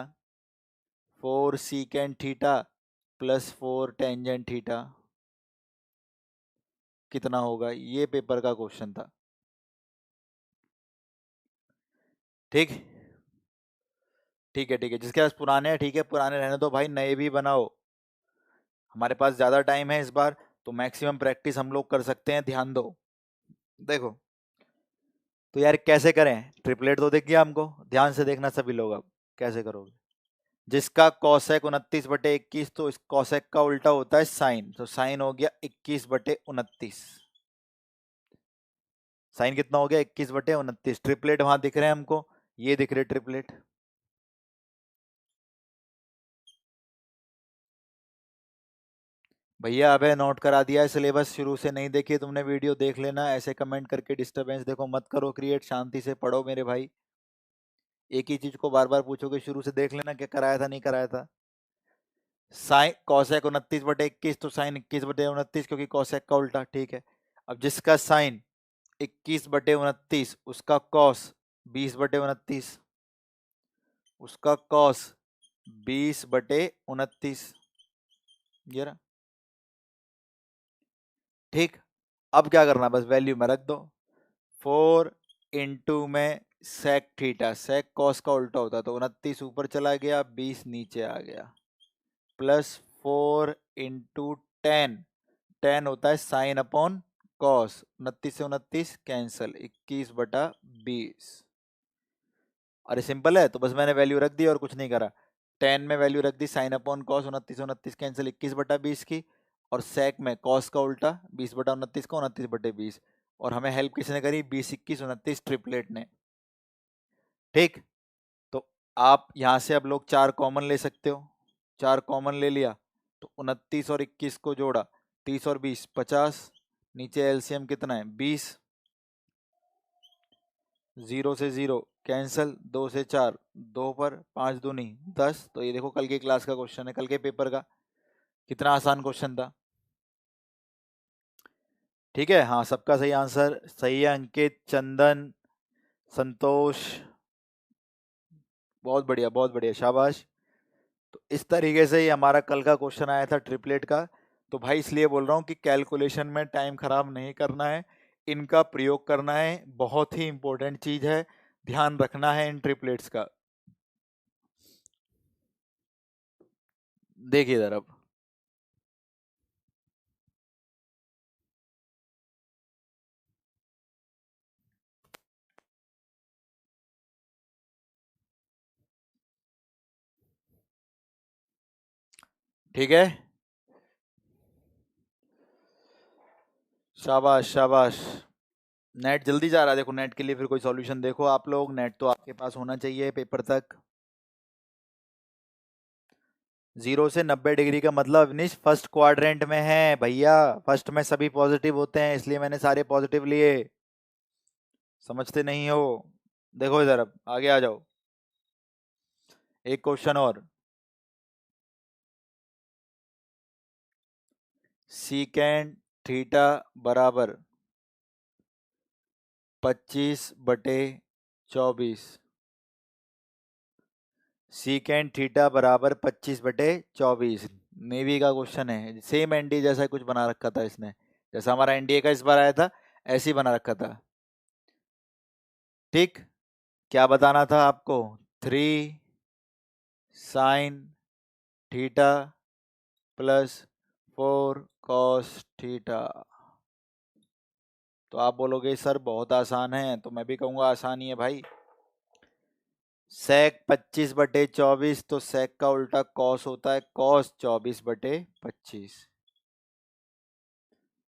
4 secant theta plus 4 tangent theta, कितना होगा? ये पेपर का क्वेश्चन था। ठीक ठीक है, ठीक है, जिसके पास पुराने हैं ठीक है, पुराने रहने दो भाई, नए भी बनाओ। हमारे पास ज़्यादा टाइम है इस बार, तो मैक्सिमम प्रैक्टिस हम लोग कर सकते हैं, ध्यान दो। देखो तो यार कैसे करें, ट्रिपलेट तो दिख गया हमको, ध्यान से देखना सभी लोग। अब कैसे करोगे? जिसका कॉसेक 29/21, तो इस कॉसेक का उल्टा होता है साइन, तो साइन हो गया 21/29। साइन कितना हो गया? 21/29। ट्रिपलेट वहां दिख रहे हैं हमको, ये दिख रहे ट्रिपलेट। भैया अबे नोट करा दिया है सिलेबस, शुरू से नहीं देखी तुमने वीडियो, देख लेना। ऐसे कमेंट करके डिस्टरबेंस देखो मत करो क्रिएट, शांति से पढ़ो मेरे भाई। एक ही चीज को बार बार पूछोगे, शुरू से देख लेना क्या कराया था नहीं कराया था। साइन कॉसेक 29/21, तो साइन 21/29, क्योंकि कॉसेक का उल्टा। ठीक है, अब जिसका साइन 21/29, उसका कॉस 20/29, उसका कॉस 20/29, ये रहा। ठीक, अब क्या करना, बस वैल्यू में रख दो। 4 इंटू में सेक थीटा, सेक कॉस का उल्टा होता, तो 29 ऊपर चला गया, 20 नीचे आ गया, प्लस 4 इंटू टेन, टेन होता है साइन अपॉन कॉस, 29 से 29 कैंसल, 21/20। अरे सिंपल है, तो बस मैंने वैल्यू रख दी और कुछ नहीं करा। टेन में वैल्यू रख the sine upon cos, 29 29 cancel, 21/20 की। और सेक में कॉस का उल्टा 20/29 का, 29/20। और हमें हेल्प किसने करी? 20 21 29 ट्रिपलेट ने। ठीक, तो आप यहाँ से अब लोग 4 कॉमन ले सकते हो, 4 कॉमन ले लिया, तो 29 और 21 को जोड़ा, 30 और 20 50, नीचे एलसीएम कितना है? 20, 0 से 0 कैंसल, 2 से 4, 2 पर 5 दूनी 10। तो ये देखो कल की क्लास का क्वेश्चन है, कल के पेपर का, कितना आसान क्वेश्चन था। ठीक है, हाँ सबका सही आंसर सही है। अंकित, चंदन, संतोष, बहुत बढ़िया बहुत बढ़िया, शाबाश। तो इस तरीके से ही हमारा कल का क्वेश्चन आया था ट्रिपलेट का। तो भाई इसलिए बोल रहा हूँ कि कैलकुलेशन में टाइम खराब नहीं करना है, इनका प्रयोग करना है, बहुत ही इंपॉर्टेंट चीज है, ध्यान रखना है इन ट्रिपलेट्स का। देखिए इधर अब, ठीक है, शाबाश शाबाश। नेट जल्दी जा रहा है, देखो नेट के लिए फिर कोई सॉल्यूशन देखो आप लोग, नेट तो आपके पास होना चाहिए पेपर तक। 0 से 90 डिग्री का मतलब अवनीश फर्स्ट क्वाड्रेंट में है भैया, फर्स्ट में सभी पॉजिटिव होते हैं, इसलिए मैंने सारे पॉजिटिव लिए। समझते नहीं हो? देखो इधर अब आगे आ जाओ, एक क्वेश्चन और। सीकेंड थीटा बराबर 25/24, सीकेंड थीटा बराबर 25/24, नेवी का क्वेश्चन है, सेम एनडीए जैसा कुछ बना रखा था इसने, जैसा हमारा एनडीए का इस बार आया था, ऐसे ही बना रखा था। ठीक, क्या बताना था आपको? 3 sine theta plus 4 cos theta. तो आप बोलोगे सर बहुत आसान है, तो मैं भी कहूँगा आसान ही है भाई। सेक 25/24, तो सेक का उल्टा कॉस होता है, कॉस 24/25,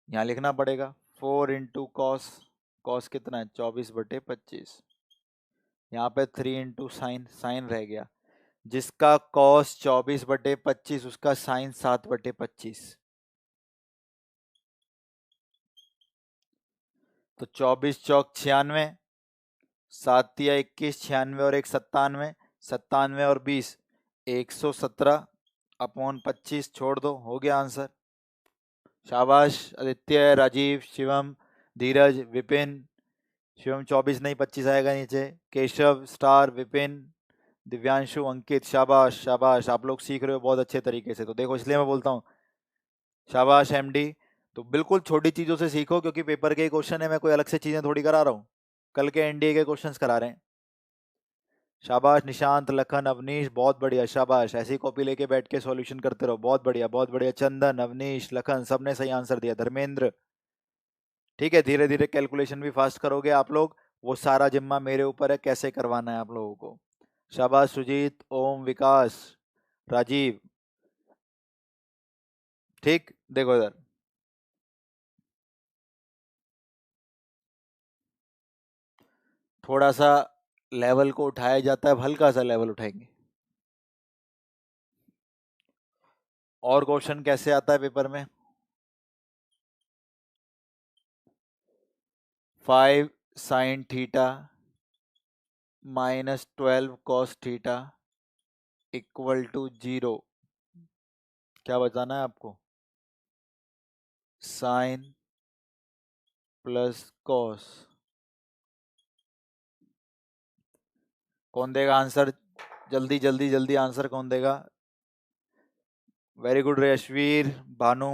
यहाँ लिखना पड़ेगा 4 इंटू कॉस, कॉस कितना है? 24/25, यहाँ पे 3 इंटू साइन, साइन रह गया, जिसका कॉस 24/25, उसका साइन 7/25। तो 24 चौक 96, 7 या 21, 96 और 1 97, 97 और 20 117 अपॉन 25, छोड़ दो, हो गया आंसर। शाबाश आदित्य, राजीव, शिवम, धीरज, विपिन, शिवम 24 नहीं 25 आएगा नीचे। केशव, स्टार, विपिन, दिव्यांशु, अंकित, शाबाश शाबाश, आप लोग सीख रहे हो बहुत अच्छे तरीके से, तो देखो इसलिए मैं बोलता हूँ शाबाश एमडी। तो बिल्कुल छोटी चीज़ों से सीखो, क्योंकि पेपर के क्वेश्चन है, मैं कोई अलग से चीज़ें थोड़ी करा रहा हूँ, कल के एनडीए के क्वेश्चंस करा रहे हैं। शाबाश निशांत, लखन, अवनीश, बहुत बढ़िया, शाबाश, ऐसी कॉपी लेके बैठ के सॉल्यूशन करते रहो, बहुत बढ़िया बहुत बढ़िया। चंदन, अवनीश, लखन, सबने सही आंसर दिया। धर्मेंद्र, ठीक है, धीरे धीरे कैलकुलेशन भी फास्ट करोगे आप लोग, वो सारा जिम्मा मेरे ऊपर है कैसे करवाना है आप लोगों को। शाबाश सुजीत, ओम, विकास, राजीव, ठीक। देखो इधर, थोड़ा सा लेवल को उठाया जाता है, अब हल्का सा लेवल उठाएंगे। और क्वेश्चन कैसे आता है पेपर में? 5 sin theta -12 cos theta equal to 0। क्या बताना है आपको? Sine plus cos. कौन देगा आंसर? जल्दी जल्दी जल्दी आंसर कौन देगा? Very good Yashveer, Bhanu,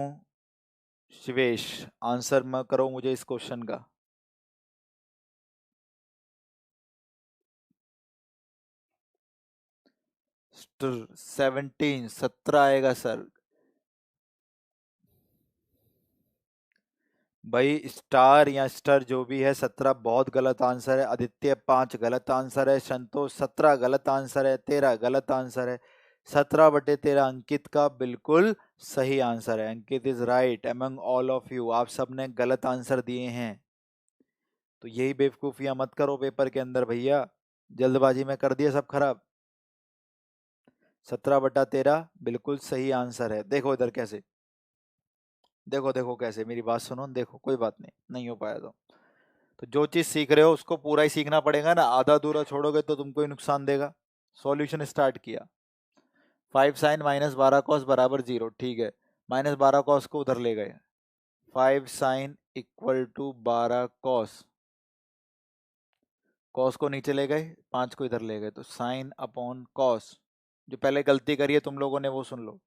Shivesh, answer मैं करो मुझे इस क्वेश्चन का। स्टर 17 आएगा सर। भाई स्टार या स्टर जो भी है, 17 बहुत गलत आंसर है। आदित्य 5 गलत आंसर है। संतोष 17 गलत आंसर है। 13 गलत आंसर है। 17/13 अंकित का बिल्कुल सही आंसर है। Ankit is right among all of you, आप सबने गलत आंसर दिए हैं। तो यही बेवकूफियां मत करो पेपर के अंदर भैया, जल्दबाजी में कर दिया सब खराब। 17/13 बिल्कुल सही आंसर है। देखो इधर कैसे, देखो देखो कैसे, मेरी बात सुनो, देखो कोई बात नहीं, नहीं हो पाया तो जो चीज सीख रहे हो उसको पूरा ही सीखना पड़ेगा ना, आधा अधूरा छोड़ोगे तो तुमको ही नुकसान देगा। सॉल्यूशन स्टार्ट किया। 5 sin -12 cos बराबर 0, ठीक है। -12 cos को उधर ले गए। 5 sin = 12 cos, कॉस को नीचे ले गए, 5 को इधर ले गए, तो sin/cos। जो पहले गलती करी है तुम लोगों ने वो सुन लो।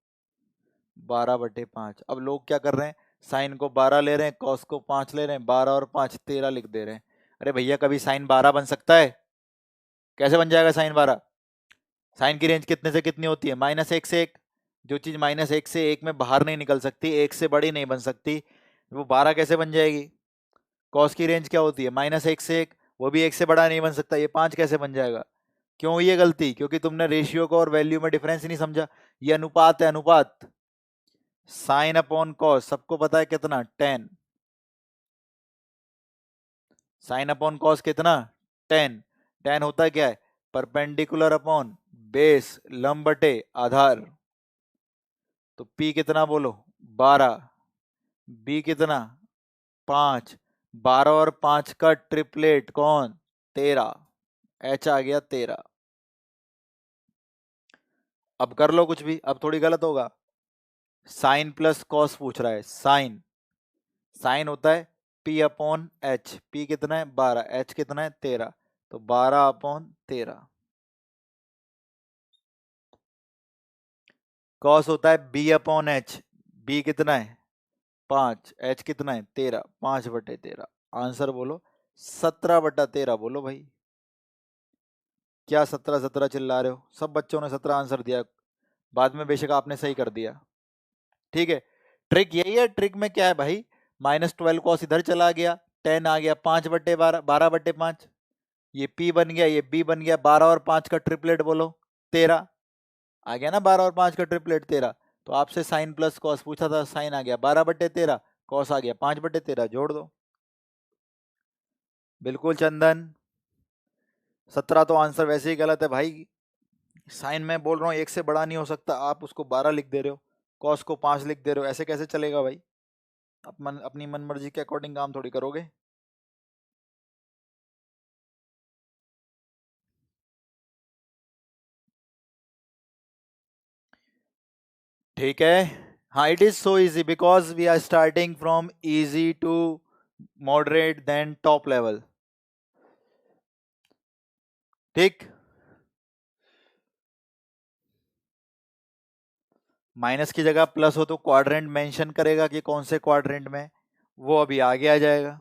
12/5। अब लोग क्या कर रहे हैं, साइन को 12 ले रहे हैं, कॉस को 5 ले रहे हैं, 12 और 5 13 लिख दे रहे हैं। अरे भैया कभी साइन 12 बन सकता है? कैसे बन जाएगा साइन 12? साइन की रेंज कितने से कितनी होती है? -1 से 1। जो चीज -1 से 1 में बाहर नहीं निकल सकती, 1 से बड़ी नहीं बन सकती, वो 12 कैसे बन जाएगी? कॉस की रेंज क्या होती है? -1 से 1, वो भी 1 से बड़ा नहीं बन सकता, ये 5 कैसे बन जाएगा? क्यों हुई ये गलती? क्योंकि तुमने रेशियो को और वैल्यू में डिफरेंस नहीं समझा। ये अनुपात है, अनुपात। sin/cos सबको पता है कितना? 10। sin/cos कितना? 10। 10 होता है क्या है? परपेंडिकुलर अपॉन बेस, लंब बटे आधार। तो P कितना बोलो? 12। B कितना? 5। 12 और 5 का ट्रिपलेट कौन? 13। H आ गया 13। अब कर लो कुछ भी, अब थोड़ी गलत होगा। साइन प्लस कॉस पूछ रहा है, साइन। साइन होता है P/H। P कितना है? 12। H कितना है? 13। तो 12/13। कॉस होता है B/H। B कितना है? 5। H कितना है? 13। 5/13। आंसर बोलो। 17/13 बोलो भाई। क्या 17 17 चिल्ला रहे हो? सब बच्चों ने 17 आंसर दिया, बाद में बेशक आपने सही कर दिया, ठीक है। ट्रिक यही है। ट्रिक में क्या है भाई, -12 कॉस इधर चला गया, 10 आ गया, 5/12, 12/5। ये P बन गया, ये B बन गया, 12 और 5 का ट्रिपलेट बोलो, 13। आ गया ना 12 और 5 का ट्रिपलेट 13। तो आपसे साइन प्लस कॉस पूछा था, साइन आ गया 12/13, कॉस आ गया 5/13, जोड़ दो। बिल्कुल चंदन, 17 तो आंसर वैसे ही गलत है भाई। साइन मैं बोल रहा हूँ 1 से बड़ा नहीं हो सकता, आप उसको 12 लिख दे रहे हो, कॉस को 5 लिख दे रहे हो, ऐसे कैसे चलेगा भाई? अपनी मन मर्जी के अकॉर्डिंग काम थोड़ी करोगे। ठीक है। हाँ, it is so easy because we are starting from easy to moderate then top level. ठीक, माइनस की जगह प्लस हो तो क्वाड्रेंट मेंशन करेगा कि कौन से क्वाड्रेंट में, वो अभी आगे आ जाएगा।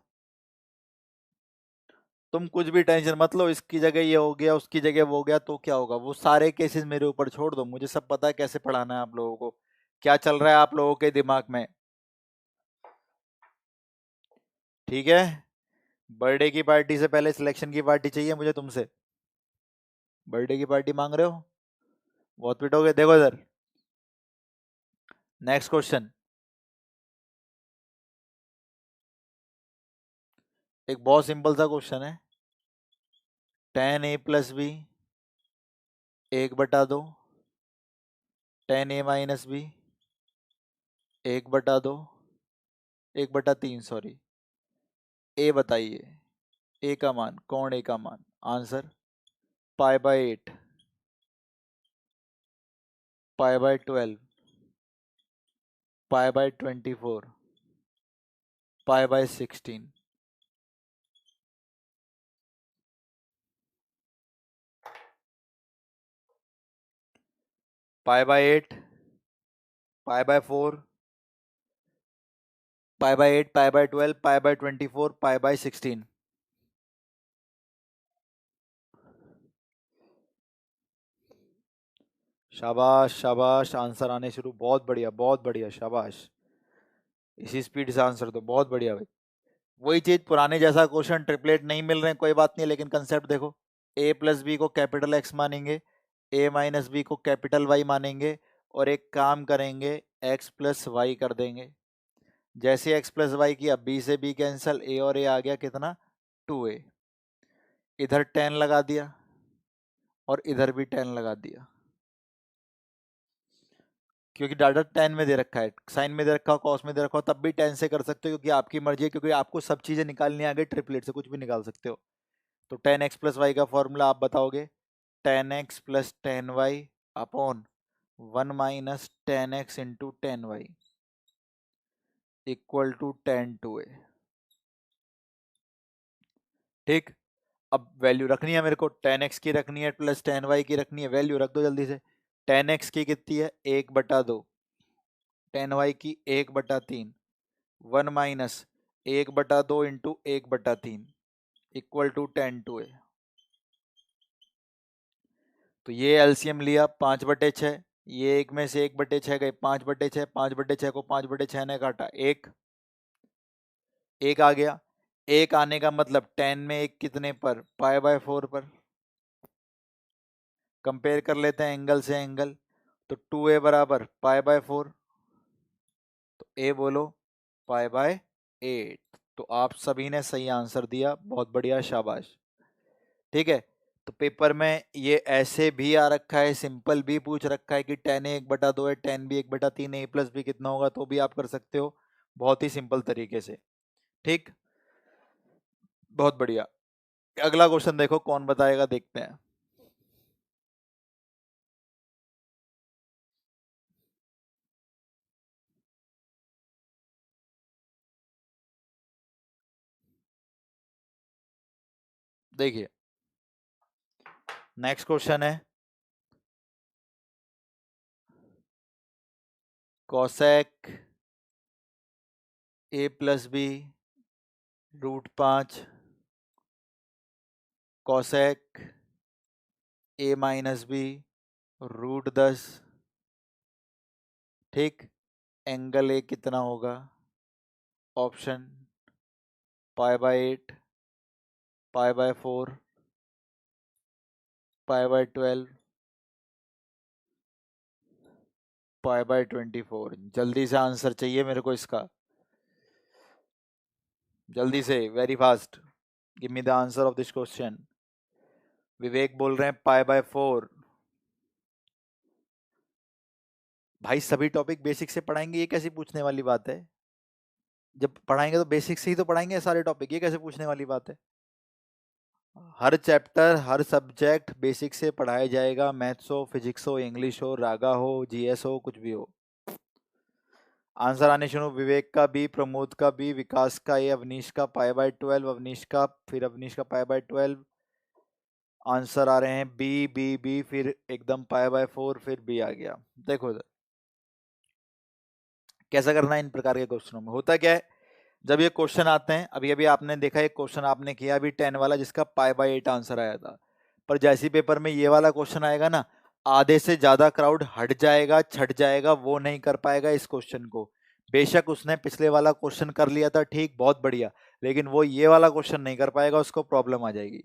तुम कुछ भी टेंशन मत लो, इसकी जगह ये हो गया उसकी जगह वो हो गया तो क्या होगा, वो सारे केसेस मेरे ऊपर छोड़ दो, मुझे सब पता है कैसे पढ़ाना है आप लोगों को, क्या चल रहा है आप लोगों के दिमाग में। ठीक है, बर्थडे की पार्टी से पहले सिलेक्शन की पार्टी चाहिए मुझे तुमसे। बर्थडे की पार्टी मांग रहे हो, बहुत पिटोगे। देखो इधर, नेक्स्ट क्वेश्चन, एक बहुत सिंपल सा क्वेश्चन है। 10a+b 1/2, 10a-b 1/2, 1/3 sorry. ए बताइए, ए का मान, कौन ए का मान? आंसर π/8, π/12, π/24, π/16। π/8, π/4, π/8, π/12, π/24, π/16। शाबाश शाबाश, आंसर आने शुरू, बहुत बढ़िया बहुत बढ़िया, शाबाश। इसी स्पीड से आंसर दो, बहुत बढ़िया भाई। वही चीज, पुराने जैसा क्वेश्चन, ट्रिपलेट नहीं मिल रहे हैं कोई बात नहीं, लेकिन कंसेप्ट देखो। a+b को कैपिटल एक्स मानेंगे, a-b को कैपिटल वाई मानेंगे, और एक काम करेंगे, x+y कर देंगे। जैसे x+y किया, b से b कैंसल, a और a आ गया कितना, 2a। इधर 10 लगा दिया और इधर भी 10 लगा दिया, क्योंकि डाटा 10 में दे रखा है, साइन में दे रखा हो, कॉस में दे रखा हो, तब भी 10 से कर सकते हो, क्योंकि आपकी मर्जी है, क्योंकि आपको सब चीजें निकालनी आ गई, ट्रिपलेट से कुछ भी निकाल सकते हो। तो 10x+y का फॉर्मूला आप बताओगे, 10x + 10y upon 1 - 10x × 10y equal to 10/2a। ठीक, अब वैल्यू रखनी है मेरे को, 10x की रखनी है प्लस 10y की रखनी है, वैल्यू रख दो जल्दी से। 10x की कितनी है, 1/2, 10y की 1/3, 1 - 1/2 × 1/3 इक्वल टू 10/2a। तो ये एलसीएम लिया 5/6, ये एक में से 1/6 गए, 5/6, 5/6 को 5/6 ने काटा, एक आ गया। एक आने का मतलब 10 में एक कितने पर, π/4 पर। कंपेयर कर लेते हैं एंगल से एंगल, तो 2a बराबर π/4, तो a बोलो π/8। तो आप सभी ने सही आंसर दिया, बहुत बढ़िया, शाबाश। ठीक है, तो पेपर में ये ऐसे भी आ रखा है, सिंपल भी पूछ रखा है कि 10a 1/2 है, 10b 1/3 है, a+b कितना होगा, तो भी आप कर सकते हो बहुत ही सिंपल तरीके से। ठीक, बहुत बढ़िया। अगला क्वेश्चन देखो कौन बताएगा, देखते हैं। देखिए, नेक्स्ट क्वेश्चन है, कोसेक a+b √5 कोसेक a-b √10। ठीक, एंगल ए कितना होगा, ऑप्शन π/8, π/4, π/12, π/24। जल्दी से आंसर चाहिए मेरे को इसका, जल्दी से, very fast, give me the answer of this question. Vivek बोल रहे हैं π/4। भाई सभी टॉपिक बेसिक से पढ़ाएंगे, ये कैसी पूछने वाली बात है? जब पढ़ाएंगे तो बेसिक से ही तो पढ़ाएंगे सारे टॉपिक, ये कैसे पूछने वाली बात है? हर चैप्टर हर सब्जेक्ट बेसिक से पढ़ाया जाएगा, मैथ्स हो, फिजिक्स हो, इंग्लिश हो, रागा हो, जीएस हो, कुछ भी हो। आंसर आने शुरू, विवेक का बी, प्रमोद का बी, विकास का ए, अवनीश का π/12, अवनीश का, फिर अवनीश का π/12। आंसर आ रहे हैं बी बी बी, फिर एकदम पाई/4, फिर बी आ गया। देखो इधर कैसा करना है इन प्रकार के क्वेश्चनों में। होता क्या है, जब ये क्वेश्चन आते हैं, अभी अभी आपने देखा एक क्वेश्चन आपने किया अभी 10 वाला जिसका पाई/8 आंसर आया था, पर जैसे ही पेपर में ये वाला क्वेश्चन आएगा ना, आधे से ज्यादा क्राउड हट जाएगा, छट जाएगा, वो नहीं कर पाएगा इस क्वेश्चन को। बेशक उसने पिछले वाला क्वेश्चन कर लिया था, ठीक, बहुत बढ़िया, लेकिन वो ये वाला क्वेश्चन नहीं कर पाएगा, उसको प्रॉब्लम आ जाएगी।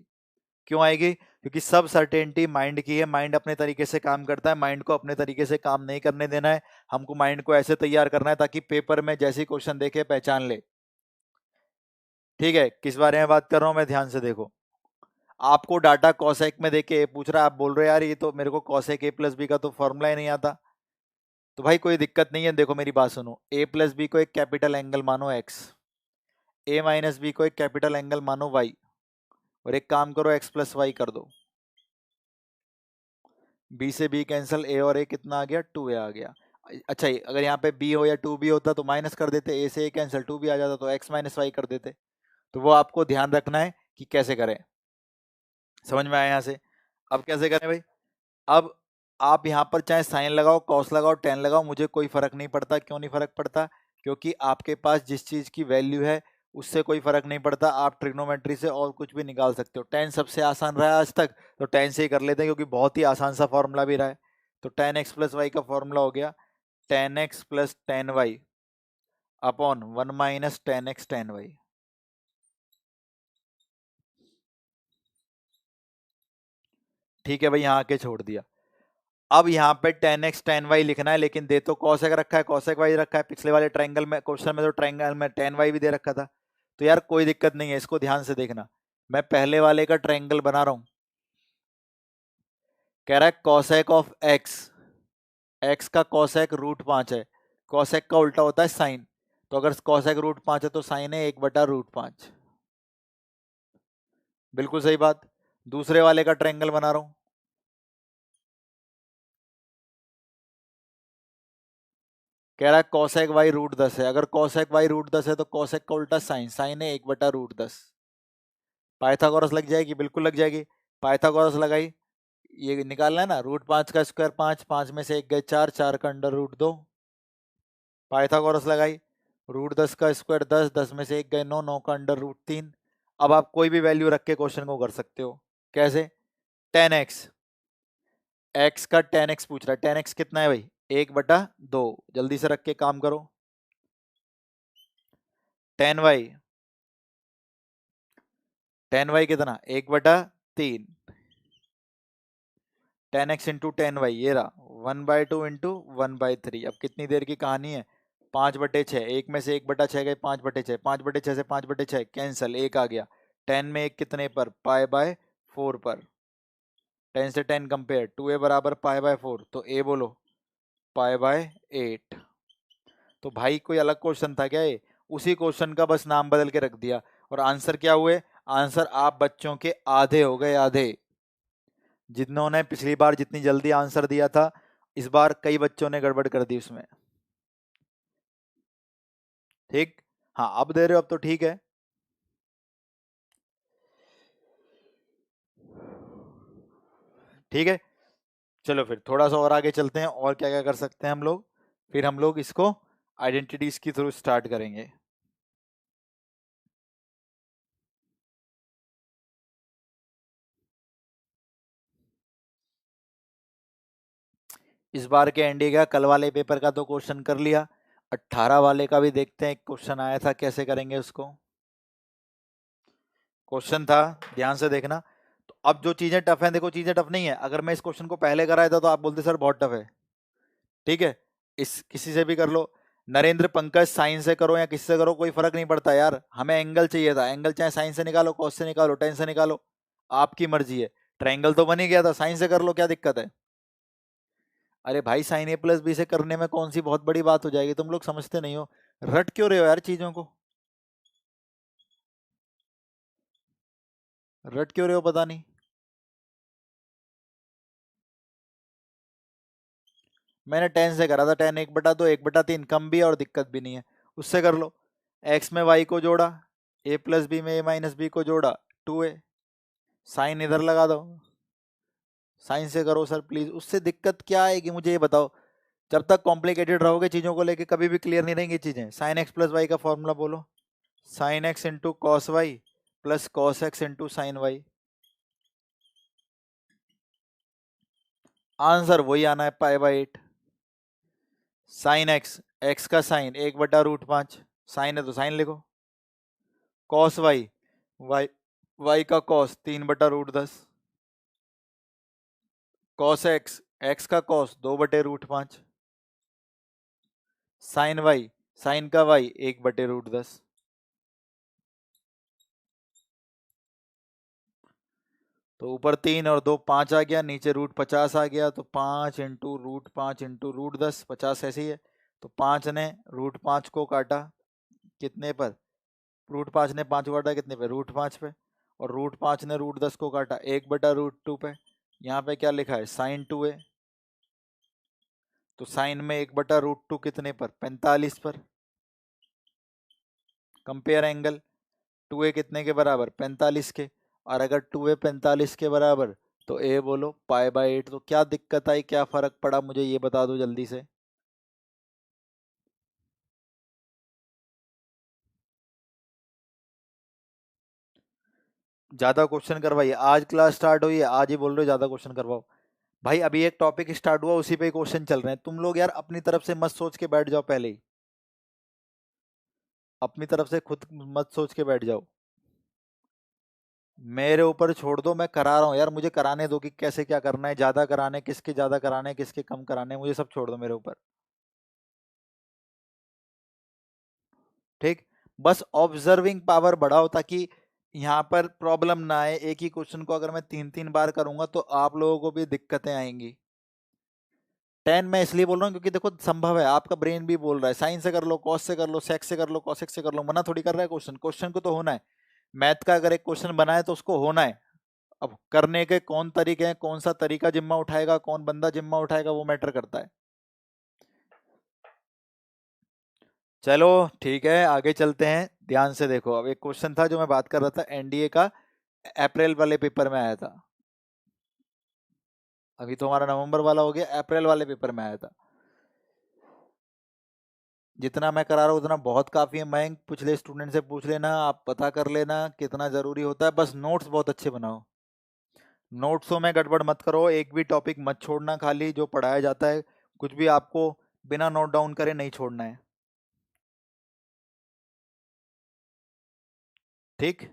क्यों आएगी? क्योंकि सब सर्टेनिटी माइंड की है, माइंड अपने तरीके से काम करता है, माइंड को अपने तरीके से काम नहीं करने देना है। हमको माइंड को ऐसे तैयार करना है ताकि पेपर में जैसे क्वेश्चन देखे पहचान ले। ठीक है, किस बारे में बात कर रहा हूं मैं, ध्यान से देखो। आपको डाटा कॉसेक में देके पूछ रहा है, आप बोल रहे हो यार ये तो मेरे को कॉसेक ए प्लस बी का तो फॉर्मूला ही नहीं आता। तो भाई कोई दिक्कत नहीं है, देखो मेरी बात सुनो। ए प्लस बी को एक कैपिटल एंगल मानो एक्स, ए माइनस बी को एक कैपिटल एंगल मानो वाई, और एक काम करो एक्स प्लस वाई कर दो। बी से बी कैंसिल, ए और ए कितना आ गया, 2a आ गया। अच्छा, अगर यहाँ पे बी हो या 2b होता तो माइनस कर देते, ए से ए कैंसिल, 2b आ जाता तो एक्स माइनस वाई कर देते। तो वो आपको ध्यान रखना है कि कैसे करें। समझ में आया यहाँ से? अब कैसे करें भाई? अब आप यहाँ पर चाहे साइन लगाओ, कॉस लगाओ, टेन लगाओ, मुझे कोई फर्क नहीं पड़ता। क्यों नहीं फर्क पड़ता? क्योंकि आपके पास जिस चीज की वैल्यू है उससे कोई फर्क नहीं पड़ता। आप ट्रिग्नोमेट्री से और कुछ भी निकाल सकते हो। टेन सबसे आसान रहा है आज तक, तो टेन से ही कर लेते हैं, क्योंकि बहुत ही आसान सा फॉर्मूला भी रहा है। तो टेन एक्स प्लस वाई का फॉर्मूला हो गया tan X plus tan Y upon 1 minus tan X tan Y. ठीक है भाई, यहाँ आके छोड़ दिया। अब यहाँ पे टेन एक्स टेन वाई लिखना है, लेकिन दे तो कॉसेक रखा है, कॉसेक वाई रखा है। पिछले वाले ट्रायंगल में, क्वेश्चन में तो ट्रायंगल में टेन वाई भी दे रखा था। तो यार कोई दिक्कत नहीं है, इसको ध्यान से देखना। मैं पहले वाले का ट्रायंगल बना रहा हूं। कह रहा है कॉसेक ऑफ एक्स, एक्स का कॉसेक √5 है। कॉसेक का उल्टा होता है साइन। तो अगर कॉसेक √5 है तो साइन है 1/√5। बिल्कुल सही बात। दूसरे वाले का ट्रायंगल बना रहा हूं। कह रहा है कॉसेक वाई √10 है। अगर कॉसेक वाई √10 है तो कॉसेक का उल्टा साइन, साइन है 1/√10। पाइथागोरस लग जाएगी, बिल्कुल लग जाएगी। पाइथागोरस लगाई, ये निकालना है ना, √5 का स्क्वायर 5, 5 में से एक गए 4, 4 का अंडर रूट 2। पाइथागोरस लगाई, √10 का स्क्वायर 10, 10 में से एक गए 9, 9 का अंडर रूट 3। अब आप कोई भी वैल्यू रख के क्वेश्चन को कर सकते हो। कैसे? 10x, एक्स का 10x पूछ रहा है। 10x कितना है भाई? 1/2। जल्दी से रख के काम करो। 10y, 10y कितना? 1/3। 10x इंटू 10y, ये रहा 1/2 इंटू 1/3। अब कितनी देर की कहानी है? 5/6। एक में से 1/6 गए 5/6, 5/6 से 5/6 कैंसल, एक आ गया। 10 में एक कितने पर? पाई/4 पर। 10 से 10 कंपेयर, 2a बराबर पाई/4, तो a बोलो पाई/8। तो भाई कोई अलग क्वेश्चन था क्या ये? उसी क्वेश्चन का बस नाम बदल के रख दिया। और आंसर क्या हुए? आंसर आप बच्चों के आधे हो गए, आधे। जिन्होंने पिछली बार जितनी जल्दी आंसर दिया था, इस बार कई बच्चों ने गड़बड़ कर दी उसमें। ठीक, हाँ अब दे रहे हो, अब तो ठीक है। ठीक है, चलो फिर थोड़ा सा और आगे चलते हैं, और क्या क्या कर सकते हैं हम लोग। फिर हम लोग इसको आइडेंटिटीज के थ्रू स्टार्ट करेंगे। इस बार के एनडी का कल वाले पेपर का तो क्वेश्चन कर लिया, 18 वाले का भी देखते हैं। एक क्वेश्चन आया था, कैसे करेंगे उसको। क्वेश्चन था, ध्यान से देखना। तो अब जो चीजें टफ हैं, देखो चीजें टफ नहीं है। अगर मैं इस क्वेश्चन को पहले कराया था तो आप बोलते सर बहुत टफ है। ठीक है, इस किसी से भी कर लो, नरेंद्र पंकज साइन से करो या किसी से करो, कोई फर्क नहीं पड़ता यार। हमें एंगल चाहिए था, एंगल चाहे साइन से निकालो, कॉस से निकालो, टेन से निकालो, आपकी मर्जी है। ट्रायंगल तो बन ही गया था, साइन से कर लो, क्या दिक्कत है? अरे भाई साइन ए प्लस बी से करने में कौन सी बहुत बड़ी बात हो जाएगी? तुम लोग समझते नहीं हो, रट क्यों रहे हो यार चीजों को? रट क्यों रहे हो पता नहीं। मैंने 10 से करा था, 10 1/2, 1/3 कम भी है और दिक्कत भी नहीं है, उससे कर लो। एक्स में वाई को जोड़ा, ए प्लस बी में ए माइनस बी को जोड़ा, 2a। साइन इधर लगा दो, साइन से करो सर प्लीज। उससे दिक्कत क्या आएगी मुझे ये बताओ। जब तक कॉम्प्लिकेटेड रहोगे चीजों को लेके कभी भी क्लियर नहीं रहेंगी चीजें। साइन एक्स प्लस वाई का फॉर्मूला बोलो। Sine X into cos Y plus cos X into sine Y. Answer वही आना है, पाई/8। साइन एक्स, एक्स का साइन 1/√5, साइन है तो साइन लिखो। कॉस वाई, वाई वाई का कॉस 3/√10। कॉस एक्स, एक्स का कॉस 2/√5। साइन वाई, साइन का वाई 1/√10। तो ऊपर 3 और 2 5 आ गया, नीचे √50 आ गया, तो 5 × √5 × √10, 50 ऐसे ही है। तो 5 ने √5 को काटा कितने पर? √5 ने 5 को काटा कितने पे? √5 पे। और √5 ने √10 को काटा 1/√2 पे। यहाँ पे क्या लिखा है? sin 2a। तो साइन में 1/√2 कितने पर? 45 पर। कंपेयर एंगल, 2a कितने के बराबर? 45 के। और अगर 2a 45 के बराबर तो a बोलो पाई/8। तो क्या दिक्कत आई, क्या फर्क पड़ा, मुझे ये बता दो जल्दी से। ज्यादा क्वेश्चन करवाइए, आज क्लास स्टार्ट हुई है, आज ही बोल रहे हो ज्यादा क्वेश्चन करवाओ। भाई अभी एक टॉपिक स्टार्ट हुआ, उसी पे क्वेश्चन चल रहे हैं। तुम लोग यार अपनी तरफ से मत सोच के बैठ जाओ, पहले ही अपनी तरफ से खुद मत सोच के बैठ जाओ। मेरे ऊपर छोड़ दो, मैं करा रहा हूँ यार, मुझे कराने दो कि कैसे क्या करना है, ज्यादा कराने, किसके ज्यादा कराने, किसके कम कराने, मुझे सब छोड़ दो मेरे ऊपर। ठीक। बस ऑब्जर्विंग पावर बढ़ाओ ताकि यहाँ पर प्रॉब्लम ना आए। एक ही क्वेश्चन को अगर मैं 3 3 बार करूंगा तो आप लोगों को भी दिक्कतें आएंगी। 10 मैं इसलिए बोल रहा हूँ क्योंकि देखो संभव है, आपका ब्रेन भी बोल रहा है साइन से कर लो, कॉस से कर लो, सेक्स से कर लो, कॉसेक्स से कर लो, मना थोड़ी कर रहा है क्वेश्चन। क्वेश्चन को तो होना है। मैथ का अगर एक क्वेश्चन बना है तो उसको होना है। अब करने के कौन तरीके हैं, कौन सा तरीका जिम्मा उठाएगा, कौन बंदा जिम्मा उठाएगा, वो मैटर करता है। चलो ठीक है, आगे चलते हैं। ध्यान से देखो, अब एक क्वेश्चन था जो मैं बात कर रहा था एनडीए का, अप्रैल वाले पेपर में आया था। अभी तो हमारा नवंबर वाला हो गया, अप्रैल वाले पेपर में आया था। जितना मैं करा रहा हूँ उतना बहुत काफी है। मैं पिछले स्टूडेंट से पूछ लेना, आप पता कर लेना कितना जरूरी होता है। बस नोट्स बहुत अच्छे बनाओ। नोट्सों में गड़बड़ मत करो, एक भी टॉपिक मत छोड़ना, खाली जो पढ़ाया जाता है कुछ भी आपको बिना नोट डाउन करे नहीं छोड़ना है। ठीक।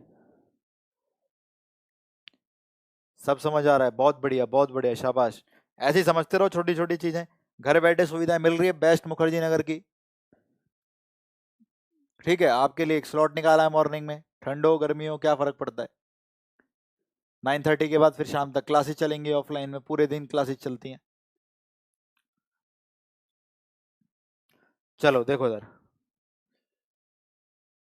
सब समझ आ रहा है? बहुत बढ़िया, बहुत बढ़िया, शाबाश। ऐसे ही समझते रहो छोटी छोटी चीजें। घर बैठे सुविधाएं मिल रही है बेस्ट मुखर्जी नगर की। ठीक है, आपके लिए एक स्लॉट निकाला है मॉर्निंग में, ठंड हो गर्मी हो क्या फर्क पड़ता है। 9:30 के बाद फिर शाम तक क्लासेस चलेंगी ऑफलाइन में, पूरे दिन क्लासेस चलती हैं। चलो देखो इधर,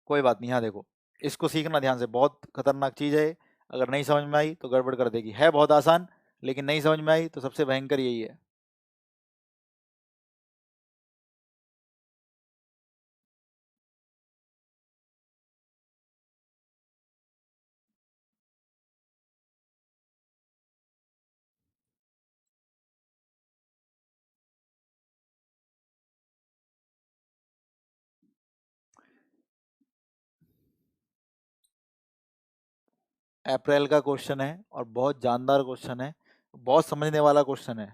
कोई बात नहीं, यहाँ देखो, इसको सीखना ध्यान से, बहुत खतरनाक चीज है। अगर नहीं समझ में आई तो गड़बड़ कर देगी। है बहुत आसान, लेकिन नहीं समझ में आई तो सबसे भयंकर यही है। अप्रैल का क्वेश्चन है और बहुत जानदार क्वेश्चन है, बहुत समझने वाला क्वेश्चन है।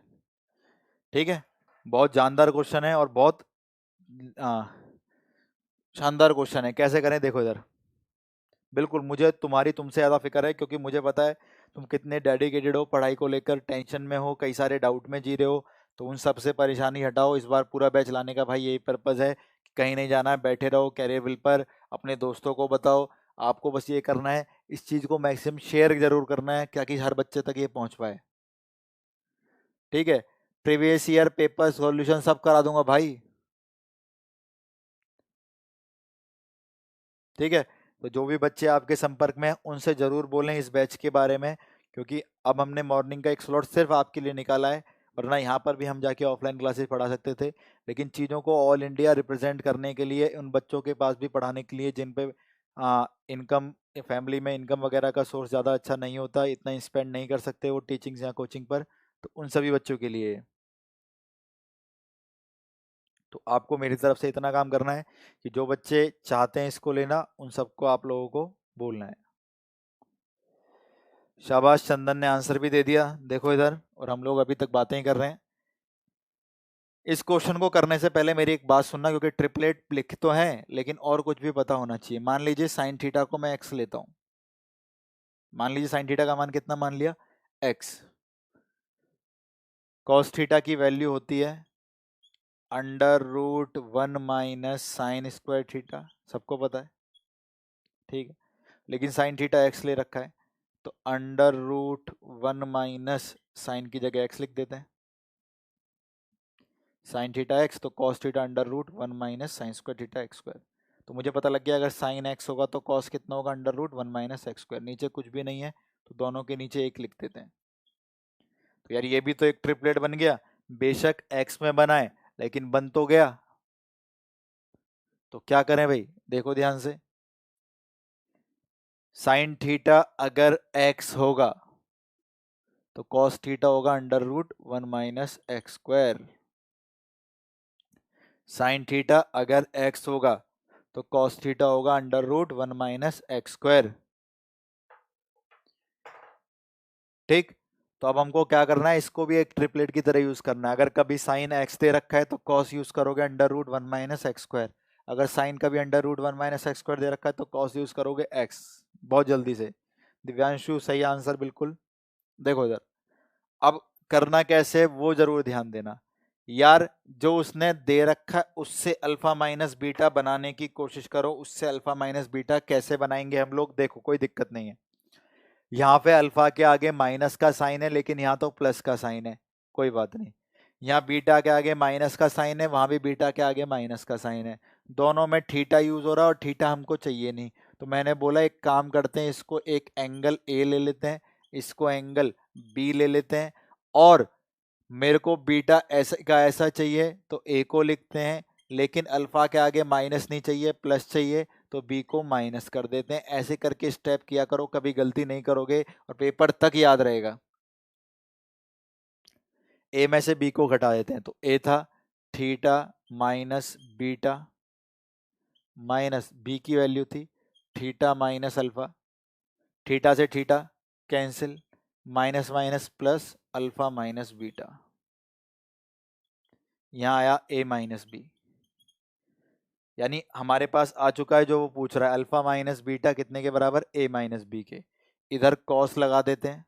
ठीक है, बहुत जानदार क्वेश्चन है और बहुत आ, शानदार क्वेश्चन है। कैसे करें देखो इधर। बिल्कुल, मुझे तुम्हारी तुमसे ज़्यादा फिक्र है क्योंकि मुझे पता है तुम कितने डेडिकेटेड हो, पढ़ाई को लेकर टेंशन में हो, कई सारे डाउट में जी रहे हो। तो उन सब से परेशानी हटाओ। इस बार पूरा बैच लाने का भाई यही पर्पज़ है कि कहीं नहीं जाना है, बैठे रहो कैरियर बिल पर, अपने दोस्तों को बताओ। आपको बस ये करना है, इस चीज़ को मैक्सिमम शेयर जरूर करना है ताकि हर बच्चे तक ये पहुंच पाए। ठीक है, प्रीवियस ईयर पेपर सॉल्यूशन सब करा दूंगा भाई। ठीक है, तो जो भी बच्चे आपके संपर्क में हैं उनसे ज़रूर बोलें इस बैच के बारे में, क्योंकि अब हमने मॉर्निंग का एक स्लॉट सिर्फ आपके लिए निकाला है। वरना यहाँ पर भी हम जाके ऑफलाइन क्लासेस पढ़ा सकते थे, लेकिन चीज़ों को ऑल इंडिया रिप्रेजेंट करने के लिए, उन बच्चों के पास भी पढ़ाने के लिए जिन पे इनकम, फैमिली में इनकम वगैरह का सोर्स ज़्यादा अच्छा नहीं होता, इतना स्पेंड नहीं कर सकते वो टीचिंग्स या कोचिंग पर, तो उन सभी बच्चों के लिए। तो आपको मेरी तरफ से इतना काम करना है कि जो बच्चे चाहते हैं इसको लेना, उन सबको आप लोगों को बोलना है। शाबाश, चंदन ने आंसर भी दे दिया, देखो इधर, और हम लोग अभी तक बातें ही कर रहे हैं। इस क्वेश्चन को करने से पहले मेरी एक बात सुनना, क्योंकि ट्रिपलेट लिख तो है लेकिन और कुछ भी पता होना चाहिए। मान लीजिए साइन थीटा को मैं एक्स लेता हूं, मान लीजिए साइन थीटा का मान कितना मान लिया, एक्स। कॉस थीटा की वैल्यू होती है √1 - sin² थीटा, सबको पता है, ठीक है। लेकिन साइन थीटा एक्स ले रखा है, तो √1 - साइन की जगह एक्स लिख देते हैं। साइन थीटा एक्स, तो कॉस थीटा √1 - sin²θ x²। तो मुझे पता लग गया अगर साइन एक्स होगा तो कॉस कितना होगा, √1 - x²। नीचे कुछ भी नहीं है तो दोनों के नीचे एक लिख देते हैं। तो यार ये भी तो एक ट्रिपलेट बन गया, बेशक एक्स में बना है लेकिन बन तो गया। तो क्या करें भाई, देखो ध्यान से, साइन थीटा अगर एक्स होगा तो कॉस थीटा होगा √1 - x²। साइन थीटा अगर एक्स होगा तो कॉस थीटा होगा √1 - x²। ठीक। तो अब हमको क्या करना है, इसको भी एक ट्रिपलेट की तरह यूज करना है। अगर कभी साइन एक्स दे रखा है तो कॉस यूज करोगे √1 - x²। अगर साइन कभी √1 - x² दे रखा है तो कॉस यूज करोगे एक्स। बहुत जल्दी से दिव्यांशु, सही आंसर बिल्कुल। देखो इधर, अब करना कैसे वो जरूर ध्यान देना यार। जो उसने दे रखा है उससे अल्फा माइनस बीटा बनाने की कोशिश करो। उससे अल्फा माइनस बीटा कैसे बनाएंगे हम लोग, देखो कोई दिक्कत नहीं है। यहाँ पे अल्फा के आगे माइनस का साइन है लेकिन यहाँ तो प्लस का साइन है, कोई बात नहीं। यहाँ बीटा के आगे माइनस का साइन है, वहां भी बीटा के आगे माइनस का साइन है। दोनों में थीटा यूज हो रहा है और थीटा हमको चाहिए नहीं। तो मैंने बोला एक काम करते हैं, इसको एक एंगल ए ले लेते हैं, इसको एंगल बी ले लेते हैं, और मेरे को बीटा ऐसा का ऐसा चाहिए तो ए को लिखते हैं, लेकिन अल्फा के आगे माइनस नहीं चाहिए, प्लस चाहिए, तो बी को माइनस कर देते हैं। ऐसे करके स्टेप किया करो, कभी गलती नहीं करोगे और पेपर तक याद रहेगा। ए में से बी को घटा देते हैं, तो ए था theta minus beta, minus B की वैल्यू थी थीटा माइनस अल्फा, थीटा से theta cancel, minus minus plus, alpha minus beta. यहाँ आया ए माइनस बी, यानी हमारे पास आ चुका है जो वो पूछ रहा है, अल्फा माइनस बीटा कितने के बराबर, ए माइनस बी के। इधर कॉस लगा देते हैं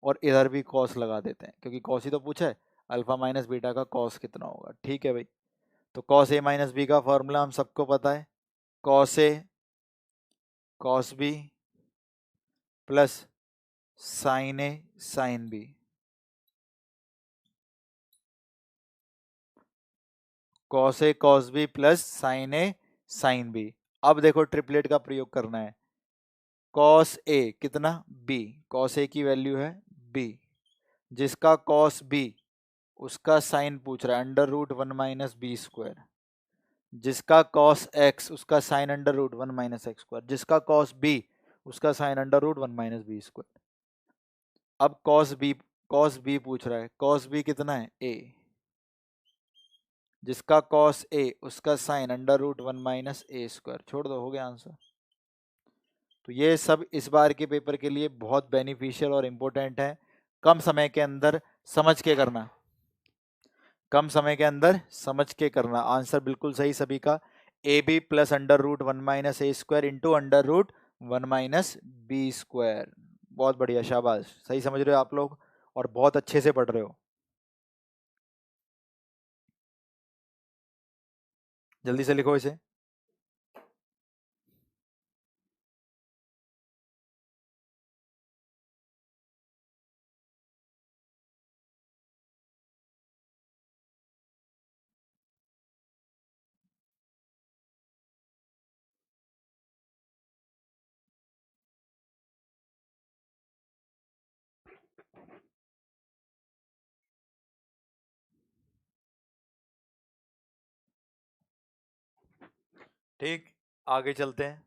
और इधर भी कॉस लगा देते हैं, क्योंकि कॉस ही तो पूछा है, अल्फा माइनस बीटा का कॉस कितना होगा। ठीक है भाई, तो कॉस ए माइनस बी का फॉर्मूला हम सबको पता है, cos A cos B plus sign A sine B. Cos A cos B plus sign A sine B. अब देखो ट्रिपलेट का प्रयोग करना है, कॉस ए कितना बी, कॉस ए की वैल्यू है बी, जिसका कॉस बी उसका साइन पूछ रहा है √1 - b², जिसका कॉस एक्स उसका साइन √1 - x², जिसका कॉस बी उसका साइन √1 - b²। अब कॉस बी पूछ रहा है, कॉस बी कितना है ए, जिसका कॉस ए उसका साइन √1 - a²। छोड़ दो, हो गया आंसर। तो ये सब इस बार के पेपर के लिए बहुत बेनिफिशियल और इम्पोर्टेंट है। कम समय के अंदर समझ के करना, कम समय के अंदर समझ के करना। आंसर बिल्कुल सही सभी का, A B plus √1 - a² into √1 - b²। बहुत बढ़िया, शाबाश, सही समझ रहे हो आप लोग और बहुत अच्छे से पढ़ रहे हो। जल्दी से लिखो इसे। ठीक, आगे चलते हैं।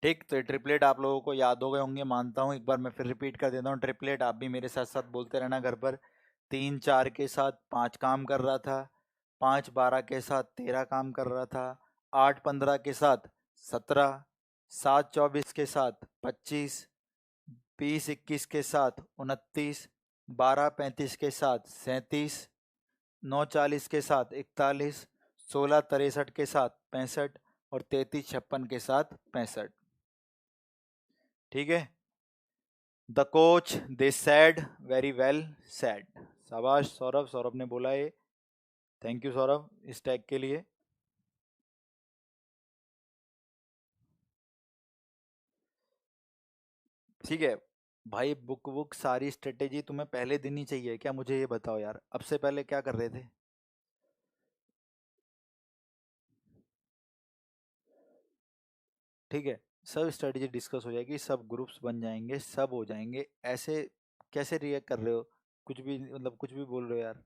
ठीक, तो ये ट्रिपलेट आप लोगों को याद हो गए होंगे मानता हूँ। एक बार मैं फिर रिपीट कर देता हूँ ट्रिपलेट, आप भी मेरे साथ साथ बोलते रहना घर पर। 3 4 के साथ 5 काम कर रहा था, 5 12 के साथ 13 काम कर रहा था, 8 15 के साथ 17, 7 24 के साथ 25, 20 21 के साथ 29, 12 35 के साथ 37, 9 40 के साथ 41, 16 63 के साथ 65 और 33 56 के साथ 65। ठीक है। The coach they sad very well sad. शाबाश सौरभ, सौरभ ने बोला ये, थैंक यू सौरभ इस टैग के लिए। ठीक है भाई, बुक बुक सारी स्ट्रेटेजी तुम्हें पहले दिन ही चाहिए क्या, मुझे ये बताओ यार, अब से पहले क्या कर रहे थे? ठीक है, सब स्ट्रेटेजी डिस्कस हो जाएगी, सब ग्रुप्स बन जाएंगे, सब हो जाएंगे। ऐसे कैसे रिएक्ट कर रहे हो, कुछ भी मतलब कुछ भी बोल रहे हो यार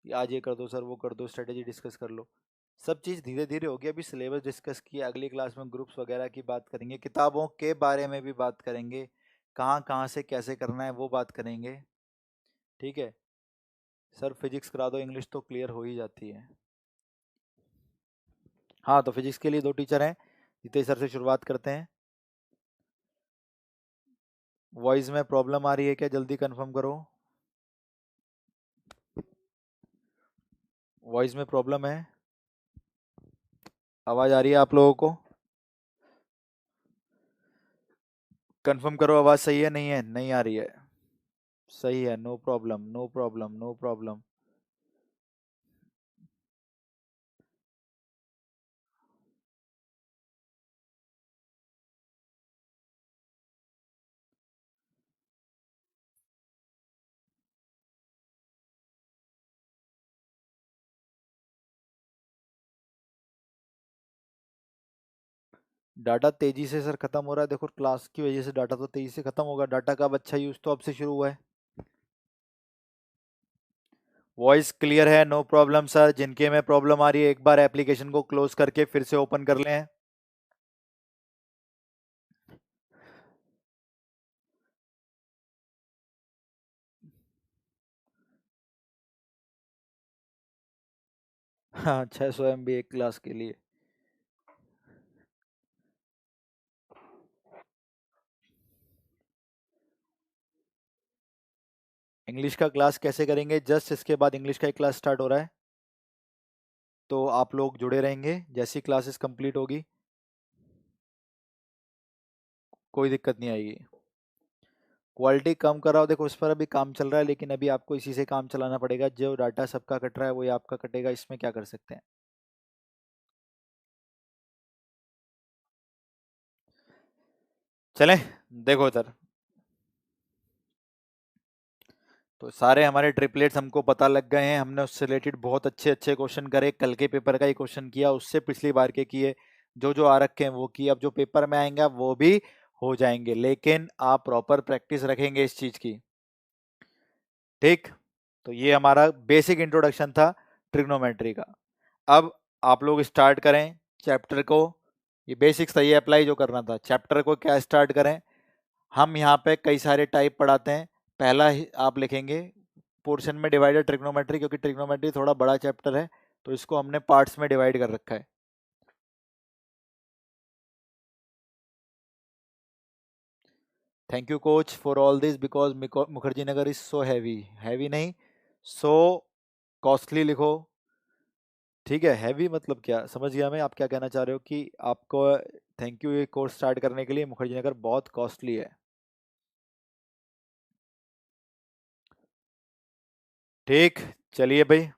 कि आज ये कर दो सर, वो कर दो, स्ट्रेटेजी डिस्कस कर लो। सब चीज़ धीरे धीरे होगी, अभी सिलेबस डिस्कस किया, अगली क्लास में ग्रुप्स वगैरह की बात करेंगे, किताबों के बारे में भी बात करेंगे, कहाँ कहाँ से कैसे करना है वो बात करेंगे। ठीक है। सर फिजिक्स करा दो, इंग्लिश तो क्लियर हो ही जाती है। हाँ, तो फिजिक्स के लिए 2 टीचर हैं, जितेश सर से शुरुआत करते हैं। वॉइस में प्रॉब्लम आ रही है क्या, जल्दी कंफर्म करो। वॉइस में प्रॉब्लम है, आवाज़ आ रही है आप लोगों को? कंफर्म करो, आवाज़ सही है नहीं है, नहीं आ रही है? सही है, no problem no problem no problem. Data तेजी से सर खत्म हो रहा है, देखो क्लास की वजह से डाटा तो तेजी से खत्म होगा, डाटा का अब अच्छा यूज तो अब से शुरू हुआ है। वॉइस क्लियर है, नो प्रॉब्लम सर। जिनके में प्रॉब्लम आ रही है एक बार एप्लीकेशन को क्लोज करके फिर से ओपन कर लें। हाँ, 600 MB एक क्लास के लिए। इंग्लिश का क्लास कैसे करेंगे, जस्ट इसके बाद इंग्लिश का एक क्लास स्टार्ट हो रहा है, तो आप लोग जुड़े रहेंगे जैसी क्लासेस कंप्लीट होगी, कोई दिक्कत नहीं आएगी। क्वालिटी कम कराओ, देखो इस पर अभी काम चल रहा है, लेकिन अभी आपको इसी से काम चलाना पड़ेगा, जो डाटा सबका कट रहा है वही आपका कटेगा, इसमें क्या कर सकते हैं। चलें, देखो इधर, तो सारे हमारे ट्रिपलेट्स हमको पता लग गए हैं, हमने उससे रिलेटेड बहुत अच्छे अच्छे क्वेश्चन करे, कल के पेपर का ही क्वेश्चन किया, उससे पिछली बार के किए, जो जो आ रखे हैं वो किए, अब जो पेपर में आएंगे वो भी हो जाएंगे, लेकिन आप प्रॉपर प्रैक्टिस रखेंगे इस चीज़ की। ठीक, तो ये हमारा बेसिक इंट्रोडक्शन था ट्रिग्नोमेट्री का। अब आप लोग स्टार्ट करें चैप्टर को, ये बेसिक्स था, ये अप्लाई जो करना था, चैप्टर को क्या स्टार्ट करें। हम यहाँ पे कई सारे टाइप पढ़ाते हैं, पहला ही आप लिखेंगे पोर्शन में डिवाइडेड ट्रिग्नोमेट्री, क्योंकि ट्रिग्नोमेट्री थोड़ा बड़ा चैप्टर है, तो इसको हमने पार्ट्स में डिवाइड कर रखा है। Thank you coach for all this, because Mukherjee Nagar is so heavy, heavy नहीं, सो कॉस्टली लिखो। ठीक है, हैवी मतलब क्या, समझ गया मैं आप क्या कहना चाह रहे हो, कि आपको थैंक यू ये कोर्स स्टार्ट करने के लिए, मुखर्जी नगर बहुत कॉस्टली है। ठीक, चलिए भाई,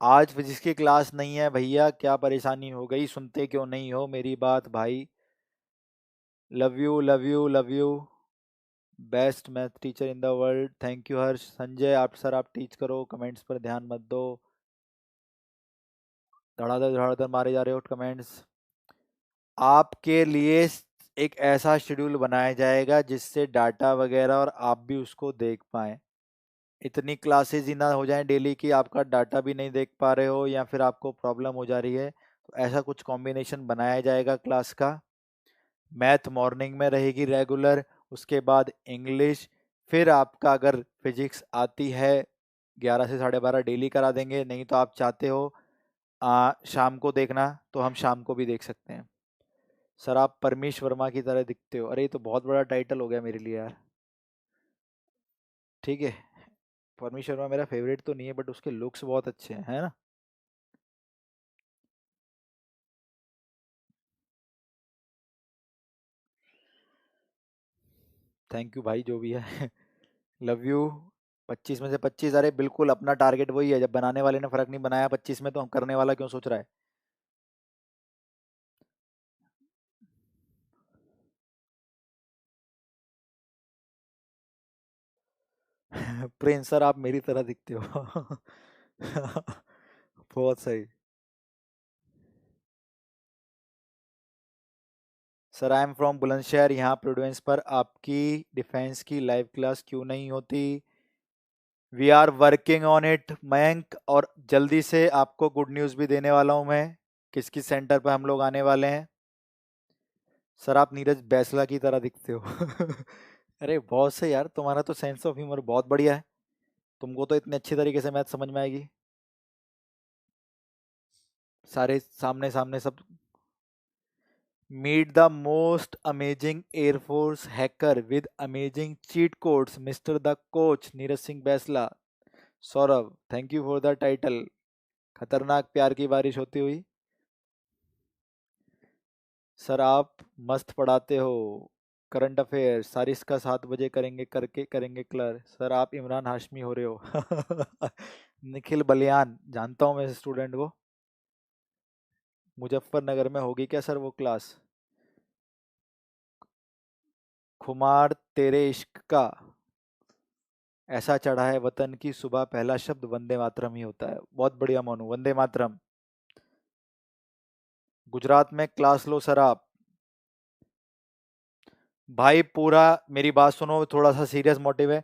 आज फिजिक्स की क्लास नहीं है भैया, क्या परेशानी हो गई, सुनते क्यों नहीं हो मेरी बात भाई। Love you love you love you, best math teacher in the world, thank you Harsh. Sanjay आप सर आप टीच करो, कमेंट्स पर ध्यान मत दो, धड़ाधड़ धड़ाधड़ मारे जा रहे हो कमेंट्स। आपके लिए एक ऐसा शेड्यूल बनाया जाएगा जिससे डाटा वगैरह और आप भी उसको देख पाएँ। इतनी क्लासेस ही ना हो जाएं डेली कि आपका डाटा भी नहीं देख पा रहे हो या फिर आपको प्रॉब्लम हो जा रही है, तो ऐसा कुछ कॉम्बिनेशन बनाया जाएगा क्लास का, मैथ मॉर्निंग में रहेगी रेगुलर, उसके बाद इंग्लिश, फिर आपका अगर फिजिक्स आती है 11 से 12:30 डेली करा देंगे, नहीं तो आप चाहते हो शाम को देखना तो हम शाम को भी देख सकते हैं। सर आप परमीश वर्मा की तरह दिखते हो। अरे ये तो बहुत बड़ा टाइटल हो गया मेरे लिए यार। ठीक है, परमीश वर्मा मेरा फेवरेट तो नहीं है बट उसके लुक्स बहुत अच्छे हैं, है ना। थैंक यू भाई जो भी है। Love you. 25 में से 25, अरे बिल्कुल अपना टारगेट वही है, जब बनाने वाले ने फर्क नहीं बनाया 25 में तो हम करने वाला क्यों सोच रहा है। प्रिंस सर आप मेरी तरह दिखते हो। बहुत सही। Sir I am from Bulandshahr, यहाँ प्रोविंस पर आपकी डिफेंस की लाइव क्लास क्यों नहीं होती। We are working on it Mayank, और जल्दी से आपको गुड न्यूज़ भी देने वाला हूँ मैं, किस किस सेंटर पर हम लोग आने वाले हैं। सर आप नीरज बैसला की तरह दिखते हो। अरे बहुत सही यार, तुम्हारा तो सेंस ऑफ ह्यूमर बहुत बढ़िया है। तुमको तो इतने अच्छे तरीके से मैथ समझ में आएगी। सारे सामने सामने सब। Meet the most amazing air force hacker with amazing cheat codes mister the coach Neeraj Singh Baisla. Saurabh thank you for the title. खतरनाक प्यार की बारिश होती हुई। सर आप मस्त पढ़ाते हो। करंट अफेयर सारिस का 7 बजे करेंगे, करके करेंगे क्लर। सर आप इमरान हाशमी हो रहे हो। निखिल बलियान जानता हूँ मैं इस स्टूडेंट को। मुजफ्फरनगर में होगी क्या सर वो क्लास। खुमार तेरे इश्क का ऐसा चढ़ा है वतन की सुबह, पहला शब्द वंदे मातरम ही होता है। बहुत बढ़िया मोनू, वंदे मातरम। गुजरात में क्लास लो सर आप। भाई पूरा मेरी बात सुनो, थोड़ा सा सीरियस मोटिव है।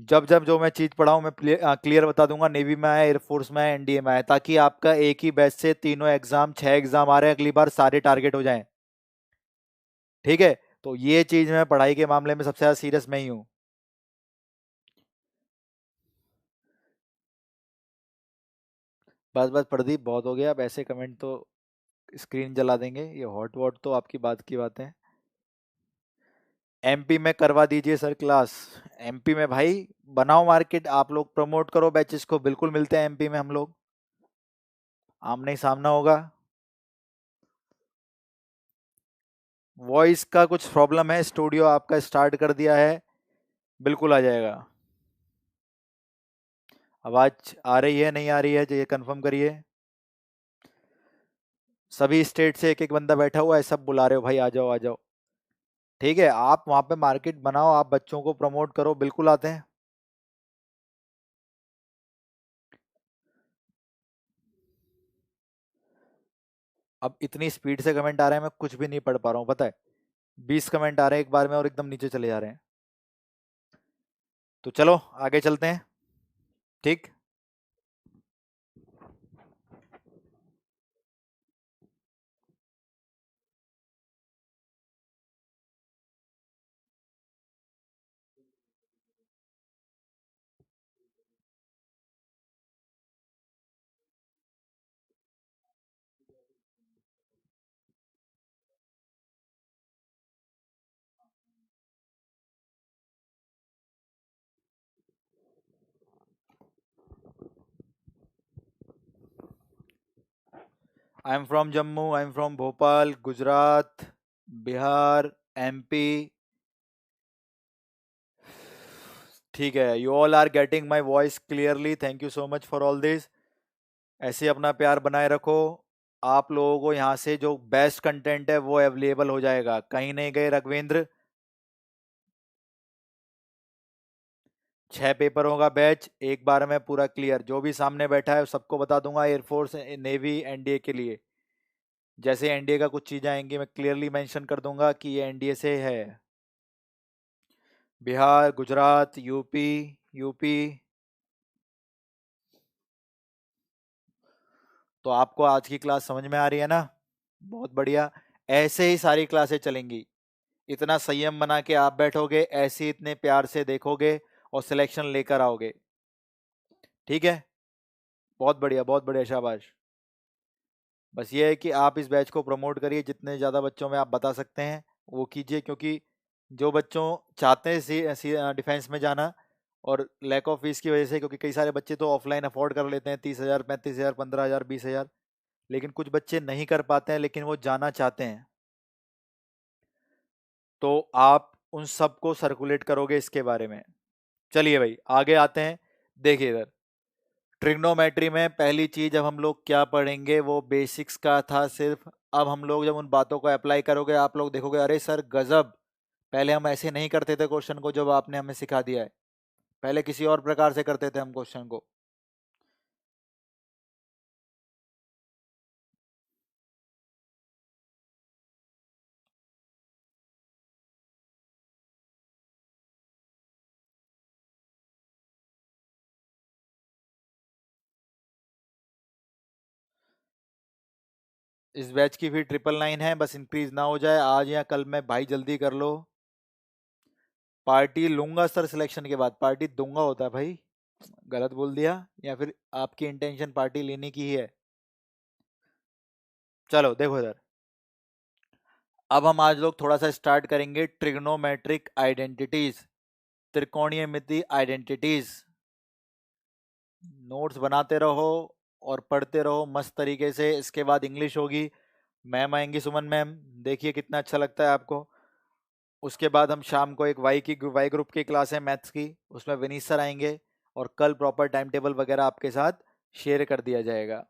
जब जब जो मैं चीज पढ़ाऊं मैं क्लियर बता दूंगा। नेवी में आए, एयरफोर्स में आए, एनडीए में आए, ताकि आपका एक ही बैच से तीनों एग्जाम 6 एग्जाम आ रहे हैं, अगली बार सारे टारगेट हो जाएं। ठीक है, तो ये चीज मैं पढ़ाई के मामले में सबसे ज्यादा सीरियस मैं ही हूँ। बस बस प्रदीप बहुत हो गया, अब ऐसे कमेंट तो स्क्रीन जला देंगे। ये हॉट वॉट तो आपकी बात की बात है। एमपी में करवा दीजिए सर क्लास। एमपी में भाई बनाओ मार्केट, आप लोग प्रमोट करो बैचेस को, बिल्कुल मिलते हैं एमपी में हम लोग, आमने ही सामना होगा। वॉइस का कुछ प्रॉब्लम है, स्टूडियो आपका स्टार्ट कर दिया है, बिल्कुल आ जाएगा। आवाज आ रही है नहीं आ रही है ये कंफर्म करिए। सभी स्टेट से एक एक बंदा बैठा हुआ है, सब बुला रहे हो भाई, आ जाओ आ जाओ। ठीक है, आप वहां पे मार्केट बनाओ, आप बच्चों को प्रमोट करो, बिल्कुल आते हैं। अब इतनी स्पीड से कमेंट आ रहे हैं, मैं कुछ भी नहीं पढ़ पा रहा हूँ पता है। 20 कमेंट आ रहे हैं एक बार में और एकदम नीचे चले जा रहे हैं। तो चलो आगे चलते हैं। ठीक। I am from Jammu, I am from Bhopal, Gujarat, Bihar, MP. ठीक है, you all are getting my voice clearly, thank you so much for all this. ऐसे अपना प्यार बनाए रखो। आप लोगों को यहाँ से जो बेस्ट कंटेंट है वो अवेलेबल हो जाएगा, कहीं नहीं गए रघवेंद्र। 6 पेपरों का बैच एक बार में पूरा क्लियर, जो भी सामने बैठा है सबको बता दूंगा, एयरफोर्स नेवी एनडीए के लिए। जैसे एनडीए का कुछ चीजें आएंगी मैं क्लियरली मेंशन कर दूंगा कि ये एनडीए से है। Bihar, Gujarat, UP, UP. तो आपको आज की क्लास समझ में आ रही है ना। बहुत बढ़िया। ऐसे ही सारी क्लासें चलेंगी। इतना संयम बना के आप बैठोगे, ऐसे ही इतने प्यार से देखोगे और सिलेक्शन लेकर आओगे। ठीक है, बहुत बढ़िया, शाबाश। बस ये है कि आप इस बैच को प्रमोट करिए, जितने ज़्यादा बच्चों में आप बता सकते हैं वो कीजिए, क्योंकि जो बच्चों चाहते हैं डिफेंस में जाना, और लैक ऑफ फीस की वजह से, क्योंकि कई सारे बच्चे तो ऑफलाइन अफोर्ड कर लेते हैं 30,000, 35,000, 15,000, 20,000, लेकिन कुछ बच्चे नहीं कर पाते हैं, लेकिन वो जाना चाहते हैं। तो आप उन सबको सर्कुलेट करोगे इसके बारे में। चलिए भाई आगे आते हैं। देखिए इधर, ट्रिग्नोमेट्री में पहली चीज अब हम लोग क्या पढ़ेंगे, वो बेसिक्स का था सिर्फ। अब हम लोग जब उन बातों को अप्लाई करोगे, आप लोग देखोगे अरे सर गजब, पहले हम ऐसे नहीं करते थे क्वेश्चन को, जब आपने हमें सिखा दिया है। पहले किसी और प्रकार से करते थे हम क्वेश्चन को। इस बैच की फी 999 है, बस इंक्रीज ना हो जाए आज या कल में भाई, जल्दी कर लो। पार्टी लूंगा सर, सिलेक्शन के बाद पार्टी दूंगा होता है भाई। गलत बोल दिया, या फिर आपकी इंटेंशन पार्टी लेने की ही है? चलो देखो इधर, अब हम आज लोग थोड़ा सा स्टार्ट करेंगे ट्रिग्नोमेट्रिक आइडेंटिटीज, त्रिकोणीय आइडेंटिटीज। नोट्स बनाते रहो और पढ़ते रहो मस्त तरीके से। इसके बाद इंग्लिश होगी, मैम आएंगी, सुमन मैम, देखिए कितना अच्छा लगता है आपको। उसके बाद हम शाम को एक वाई ग्रुप की क्लास है मैथ्स की, उसमें विनीत सर आएंगे, और कल प्रॉपर टाइम टेबल वगैरह आपके साथ शेयर कर दिया जाएगा।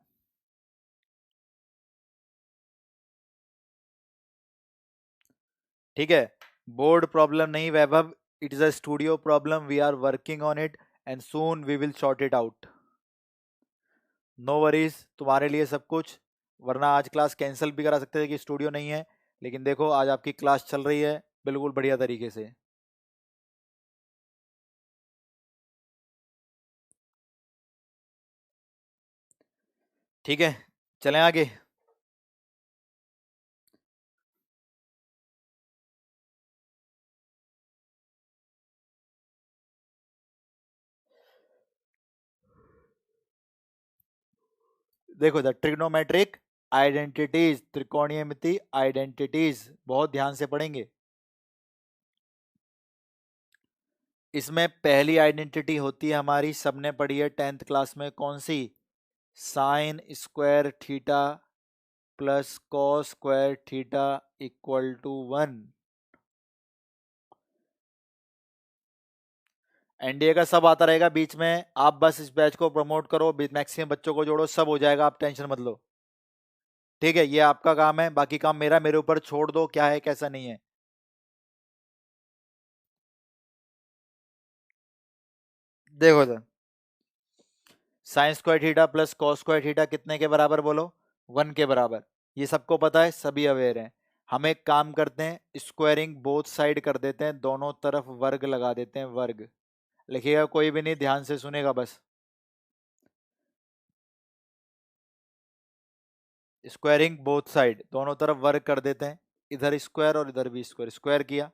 ठीक है, बोर्ड प्रॉब्लम नहीं Vaibhav, it is a studio problem, we are working on it and soon we will sort it out. No worries, तुम्हारे लिए सब कुछ। वरना आज क्लास कैंसिल भी करा सकते थे कि स्टूडियो नहीं है, लेकिन देखो आज आपकी क्लास चल रही है बिल्कुल बढ़िया तरीके से। ठीक है, चलें आगे। देखो द ट्रिग्नोमेट्रिक आइडेंटिटीज, त्रिकोणीय आइडेंटिटीज, बहुत ध्यान से पढ़ेंगे। इसमें पहली आइडेंटिटी होती है हमारी, सबने पढ़ी है 10th क्लास में, कौन सी? Sine square theta plus cos square theta equal to 1। NDA का सब आता रहेगा बीच में, आप बस इस बैच को प्रमोट करो, मैक्सिमम बच्चों को जोड़ो, सब हो जाएगा, आप टेंशन मत लो। ठीक है, ये आपका काम है, बाकी काम मेरा, मेरे ऊपर छोड़ दो क्या है कैसा नहीं है। देखो तो, sign square theta plus cos square theta कितने के बराबर बोलो? 1 के बराबर। ये सबको पता है, सभी अवेयर हैं। हम एक काम करते हैं, स्क्वायरिंग बोथ साइड कर देते हैं, दोनों तरफ वर्ग लगा देते हैं, वर्ग। लिखिएगा कोई भी नहीं, ध्यान से सुनेगा बस। स्क्वायरिंग बोथ साइड, दोनों तरफ वर्ग कर देते हैं, इधर स्क्वायर और इधर भी स्क्वायर, स्क्वायर किया।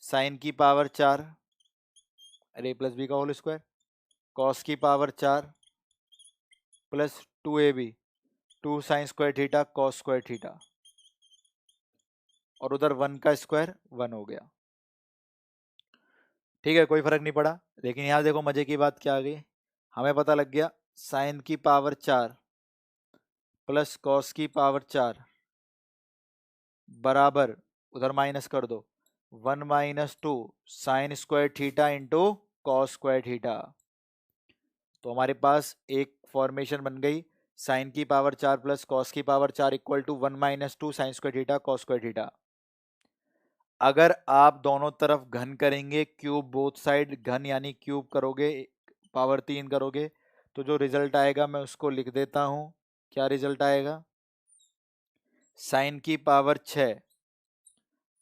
साइन की पावर 4, अरे प्लस बी का होल स्क्वायर, कॉस की power 4 plus 2ab, 2 sine square theta cos square theta, और उधर 1 का स्क्वायर 1 हो गया। ठीक है, कोई फर्क नहीं पड़ा। लेकिन यहाँ देखो मजे की बात क्या आ गई, हमें पता लग गया साइन की पावर 4 प्लस कॉस की पावर 4 बराबर, उधर माइनस कर दो, 1 - 2 sine square theta into cos square theta. तो हमारे पास एक फॉर्मेशन बन गई, साइन की पावर 4 प्लस कॉस की power 4 equal to 1 - 2 sine square theta cos square theta. अगर आप दोनों तरफ घन करेंगे, क्यूब बोथ साइड, घन यानी क्यूब करोगे, पावर 3 करोगे, तो जो रिजल्ट आएगा मैं उसको लिख देता हूं। क्या रिजल्ट आएगा? साइन की पावर 6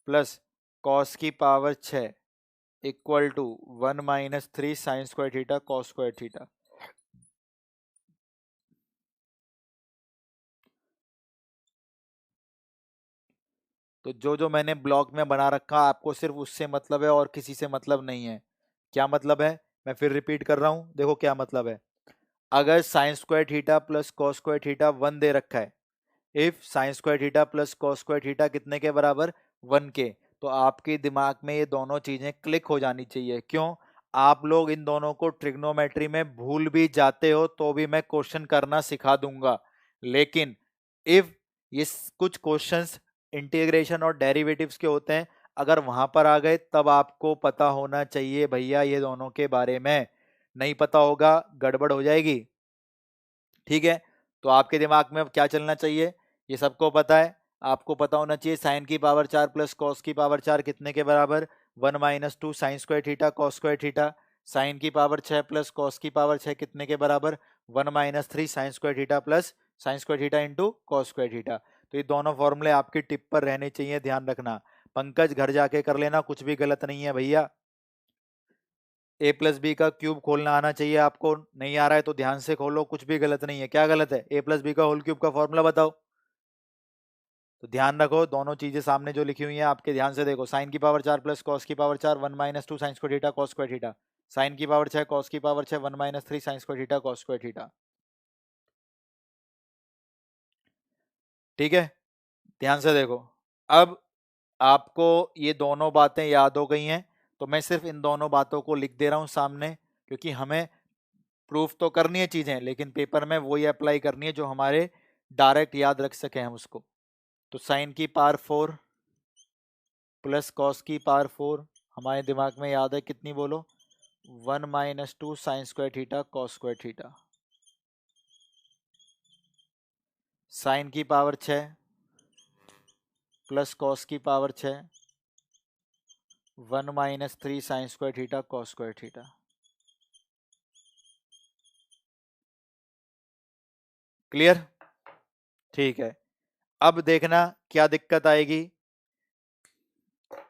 प्लस कॉस की power 6 equal to 1 - 3 sine square theta cos square theta. तो जो जो मैंने ब्लॉक में बना रखा आपको सिर्फ उससे मतलब है और किसी से मतलब नहीं है। क्या मतलब है, मैं फिर रिपीट कर रहा हूं, देखो क्या मतलब है। अगर sign square theta plus cos square theta 1 दे रखा है, if sign square theta plus cos square theta कितने के बराबर, 1 के, तो आपके दिमाग में ये दोनों चीजें क्लिक हो जानी चाहिए। क्यों, आप लोग इन दोनों को ट्रिग्नोमेट्री में भूल भी जाते हो तो भी मैं क्वेश्चन करना सिखा दूंगा। लेकिन इफ ये कुछ क्वेश्चंस इंटीग्रेशन और डेरिवेटिव्स के होते हैं, अगर वहां पर आ गए तब आपको पता होना चाहिए भैया ये दोनों के बारे में। नहीं पता होगा गड़बड़ हो जाएगी। ठीक है, तो आपके दिमाग में अब क्या चलना चाहिए, ये सबको पता है। आपको पता होना चाहिए साइन की पावर 4 प्लस कॉस की पावर 4 कितने के बराबर, 1 minus 2 sine square theta cos square theta. Sine की पावर 6 प्लस कॉस की पावर 6 कितने के बराबर, 1 minus 3 sine square theta plus sine square theta into cos square theta. तो ये दोनों फॉर्मूले आपकी टिप पर रहने चाहिए, ध्यान रखना। पंकज घर जाके कर लेना, कुछ भी गलत नहीं है भैया। ए प्लस बी का क्यूब खोलना आना चाहिए आपको, नहीं आ रहा है तो ध्यान से खोलो, कुछ भी गलत नहीं है। क्या गलत है, ए प्लस बी का होल क्यूब का फॉर्मूला बताओ। तो ध्यान रखो, दोनों चीजें सामने जो लिखी हुई हैं आपके ध्यान से देखो। साइन की पावर 4 प्लस कॉस की power 4, 1 minus 2 sine square theta cos square theta. Sine की पावर 6 कॉस की power 6, 1 minus 3 sine square theta cos square theta. ठीक है, ध्यान से देखो। अब आपको ये दोनों बातें याद हो गई हैं, तो मैं सिर्फ इन दोनों बातों को लिख दे रहा हूं सामने, क्योंकि हमें प्रूफ तो करनी है चीजें, लेकिन पेपर में वही अप्लाई करनी है जो हमारे डायरेक्ट याद रख सके हम उसको। तो साइन की पावर 4 प्लस कॉस की पावर 4 हमारे दिमाग में याद है कितनी, बोलो, 1 minus 2 sine square theta cos square theta. Sine की पावर 6 प्लस कॉस की power 6, 1 minus 3 sine square theta cos square theta. Clear, ठीक है। अब देखना क्या दिक्कत आएगी।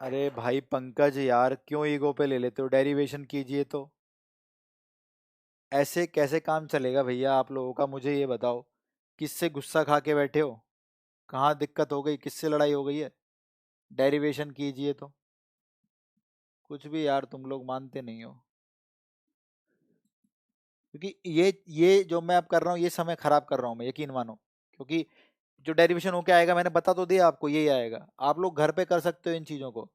अरे भाई पंकज यार, क्यों ईगो पे ले लेते हो, डेरिवेशन कीजिए तो। ऐसे कैसे काम चलेगा भैया आप लोगों का, मुझे ये बताओ। किससे गुस्सा खा के बैठे हो, कहाँ दिक्कत हो गई, किससे लड़ाई हो गई है। डेरिवेशन कीजिए तो, कुछ भी यार तुम लोग मानते नहीं हो। क्योंकि ये जो मैं अब कर रहा हूँ ये समय खराब कर रहा हूँ मैं, यकीन मानो। क्योंकि जो डेरिवेशन होके आएगा, मैंने बता तो दिया आपको, यही आएगा। आप लोग घर पे कर सकते हो इन चीजों को।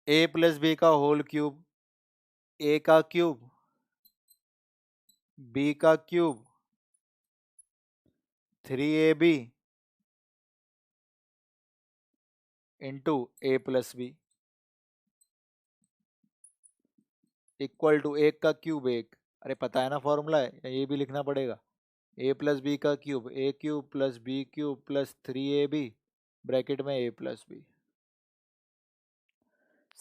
ए प्लस बी का होल क्यूब, ए का क्यूब, बी का cube, 3ab into A plus B equal to एक का क्यूब एक। अरे पता है ना फॉर्मूला है, या ये भी लिखना पड़ेगा। ए प्लस बी का cube, A cube plus B cube plus 3ab bracket में A plus B.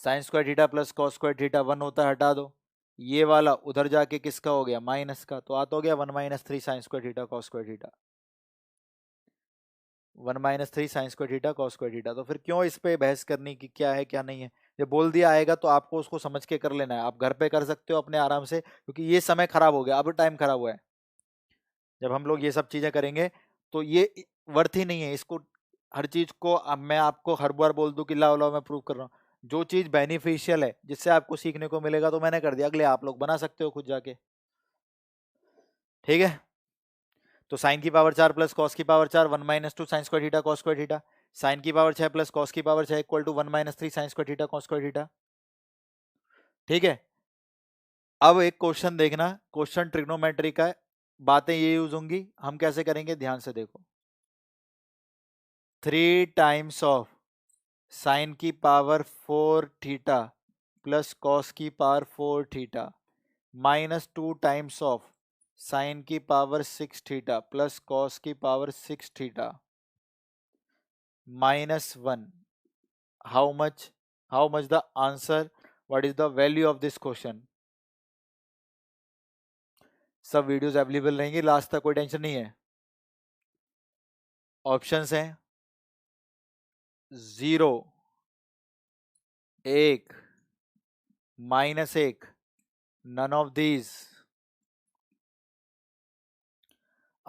Sine square theta plus cos square theta 1 होता है, हटा दो। ये वाला उधर जाके किसका हो गया, माइनस का, तो आता हो गया 1 minus 3 sine square theta cos square theta. 1 minus 3 sine square theta cos square theta. तो फिर क्यों इस पे बहस करनी कि क्या है क्या नहीं है। ये बोल दिया आएगा तो आपको उसको समझ के कर लेना है। आप घर पे कर सकते हो अपने आराम से, क्योंकि ये समय खराब हो गया, अब टाइम खराब हुआ है। जब हम लोग ये सब चीजें करेंगे तो ये वर्थ ही नहीं है इसको। हर चीज को अब मैं आपको हर बार बोल दूं कि लाओ लाओ मैं प्रूव कर रहा हूँ, जो चीज बेनिफिशियल है जिससे आपको सीखने को मिलेगा तो मैंने कर दिया, अगले आप लोग बना सकते हो खुद जाके। ठीक है, तो साइन की पावर 4 प्लस कॉस की power 4, 1 minus 2 sine square theta cos square theta. Sine की पावर 6 प्लस कॉस की power 6 equal to 1 minus 3 sine square theta cos square theta. ठीक है, अब एक क्वेश्चन देखना, क्वेश्चन ट्रिग्नोमेट्री का है, बातें ये यूज होंगी। हम कैसे करेंगे, ध्यान से देखो। 3 टाइम्स ऑफ साइन की पावर 4 थीटा प्लस कॉस की power 4 theta minus 2 times of sine की पावर 6 थीटा प्लस कॉस की power 6 theta minus 1. How much? How much the answer? What is the value of this question? सब videos available रहेंगी last तक, कोई tension नहीं है। Options हैं 0, 1, -1, none of these,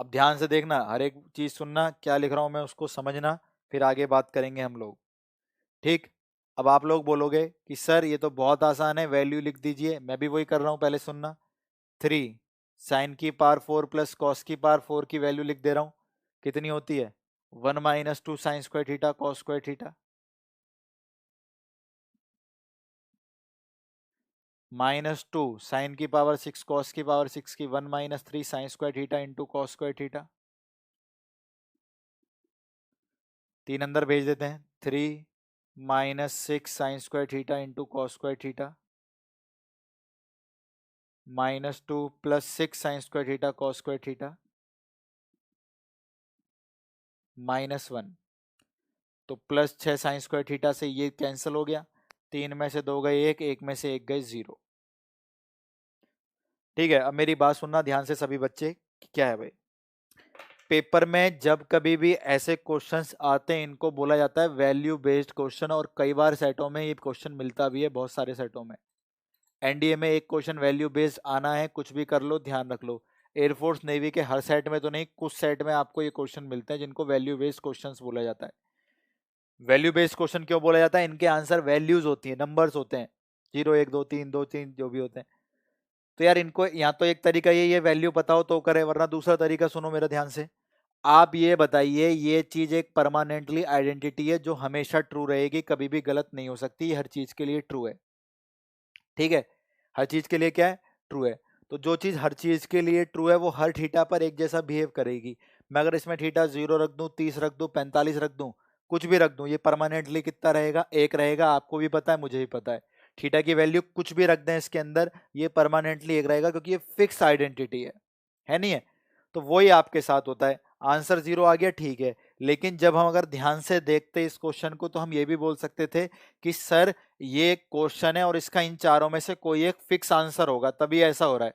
अब ध्यान से देखना, हर एक चीज सुनना, क्या लिख रहा हूं मैं उसको समझना, फिर आगे बात करेंगे हम लोग। ठीक। अब आप लोग बोलोगे कि सर ये तो बहुत आसान है, वैल्यू लिख दीजिए। मैं भी वही कर रहा हूं, पहले सुनना। 3 sin की पावर 4 प्लस कॉस की पावर 4 की वैल्यू लिख दे रहा हूं। कितनी होती है? 1 - 2 sin² θ cos²θ -2 sin की पावर 6 cos की पावर 6 की 1 - 3 sin² θ तीन अंदर भेज देते हैं। 3 - 6 sin² θ -2 + 6 sin² θ cos² θ -1। तो +6 sin² θ से ये कैंसिल हो गया। 3 में से 2 गए 1, 1 में से 1 गए 0। ठीक है, अब मेरी बात सुनना ध्यान से सभी बच्चे। क्या है भाई, पेपर में जब कभी भी ऐसे क्वेश्चंस आते हैं, इनको बोला जाता है वैल्यू बेस्ड क्वेश्चन। और कई बार सेटों में ये क्वेश्चन मिलता भी है, बहुत सारे सेटों में। एनडीए में एक क्वेश्चन वैल्यू बेस्ड आना है, कुछ भी कर लो, ध्यान रख लो। एयरफोर्स नेवी के हर सेट में तो नहीं, कुछ सेट में आपको ये क्वेश्चन मिलते हैं जिनको वैल्यू बेस्ड क्वेश्चंस बोला जाता है। वैल्यू बेस्ड क्वेश्चन क्यों बोला जाता है? इनके आंसर वैल्यूज होती है, नंबर्स होते हैं, 0 1 2 3 2 3 जो भी होते हैं। तो यार इनको या तो एक तरीका ये वैल्यू पता हो तो करे, वरना दूसरा तरीका सुनो मेरा ध्यान से। आप ये बताइए, ये चीज एक परमानेंटली आइडेंटिटी है जो हमेशा ट्रू रहेगी, कभी भी गलत नहीं हो सकती, हर चीज के लिए ट्रू है। ठीक है, हर चीज के लिए क्या है? ट्रू है। तो जो चीज हर चीज के लिए ट्रू है वो हर थीटा पर एक जैसा बिहेव करेगी। मैं अगर इसमें थीटा 0 रख दूं, 30 रख दूं, 45 रख दूं, कुछ भी रख दूं, ये परमानेंटली कितना रहेगा? एक रहेगा। आपको भी पता है, मुझे भी पता है। थीटा की वैल्यू कुछ भी रख दें इसके अंदर, ये परमानेंटली एक रहेगा, क्योंकि ये फिक्स आइडेंटिटी है नहीं है? तो वही आपके साथ होता है। आंसर 0 आ गया, ठीक है। लेकिन जब हम अगर ध्यान से देखते इस क्वेश्चन को, तो हम ये भी बोल सकते थे कि सर ये क्वेश्चन है और इसका इन चारों में से कोई एक फिक्स आंसर होगा, तभी ऐसा हो रहा है।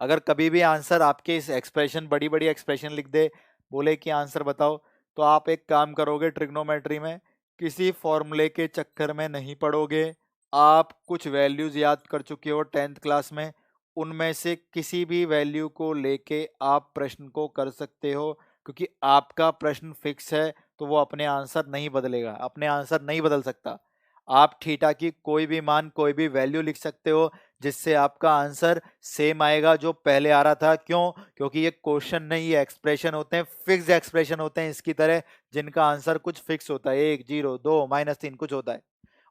अगर कभी भी आंसर आपके इस एक्सप्रेशन, बड़ी बड़ी एक्सप्रेशन लिख दे, बोले कि आंसर बताओ, तो आप एक काम करोगे, ट्रिग्नोमेट्री में किसी फॉर्मूले के चक्कर में नहीं पड़ोगे। आप कुछ वैल्यूज याद कर चुके हो 10th क्लास में, उनमें से किसी भी वैल्यू को लेके आप प्रश्न को कर सकते हो, क्योंकि आपका प्रश्न फिक्स है, तो वो अपने आंसर नहीं बदलेगा, अपने आंसर नहीं बदल सकता। आप थीटा की कोई भी मान, कोई भी वैल्यू लिख सकते हो, जिससे आपका आंसर सेम आएगा जो पहले आ रहा था। क्यों? क्योंकि ये क्वेश्चन नहीं, ये एक्सप्रेशन होते हैं, फिक्स्ड एक्सप्रेशन होते हैं इसकी तरह, जिनका आंसर कुछ फिक्स होता है, 1 0 2 -3 कुछ होता है।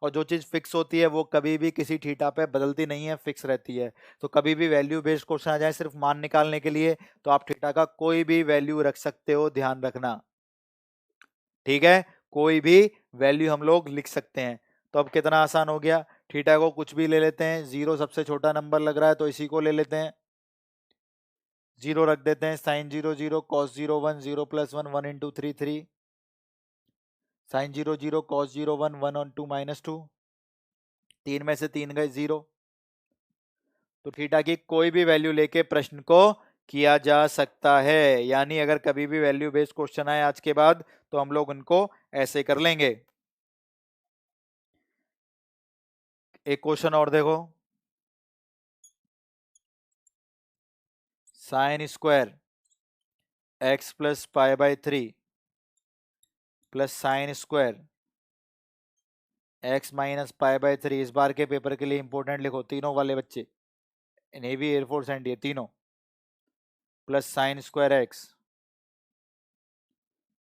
और जो चीज फिक्स होती है वो कभी भी किसी थीटा पे बदलती नहीं है, फिक्स रहती है। तो कभी भी वैल्यू बेस्ड क्वेश्चन आ जाए सिर्फ मान निकालने के लिए, तो आप थीटा का कोई भी वैल्यू रख सकते हो, ध्यान रखना। ठीक है, कोई भी वैल्यू हम लोग लिख सकते हैं। तो अब कितना आसान हो गया। थीटा को कुछ भी ले लेते हैं, 0 सबसे छोटा नंबर लग रहा है तो इसी को ले लेते हैं, 0 रख देते हैं। साइन 0 0 कॉस 0 1, 0 + 1 1 × 3 3, साइन 0 0 कॉस 0 1 1 और 2 -2, 3 में से 3 गए 0। तो थीटा की कोई भी वैल्यू लेके प्रश्न को किया जा सकता है। यानी अगर कभी भी वैल्यू बेस्ड क्वेश्चन आए आज के बाद, तो हम लोग उनको ऐसे कर लेंगे। एक क्वेश्चन और देखो, sin² x + π/3 plus sin² x - π/3। इस बार के पेपर के लिए इंपॉर्टेंट लिखो, तीनों वाले बच्चे, नेवी, एयरफोर्स एंड ये तीनों, प्लस sin² x।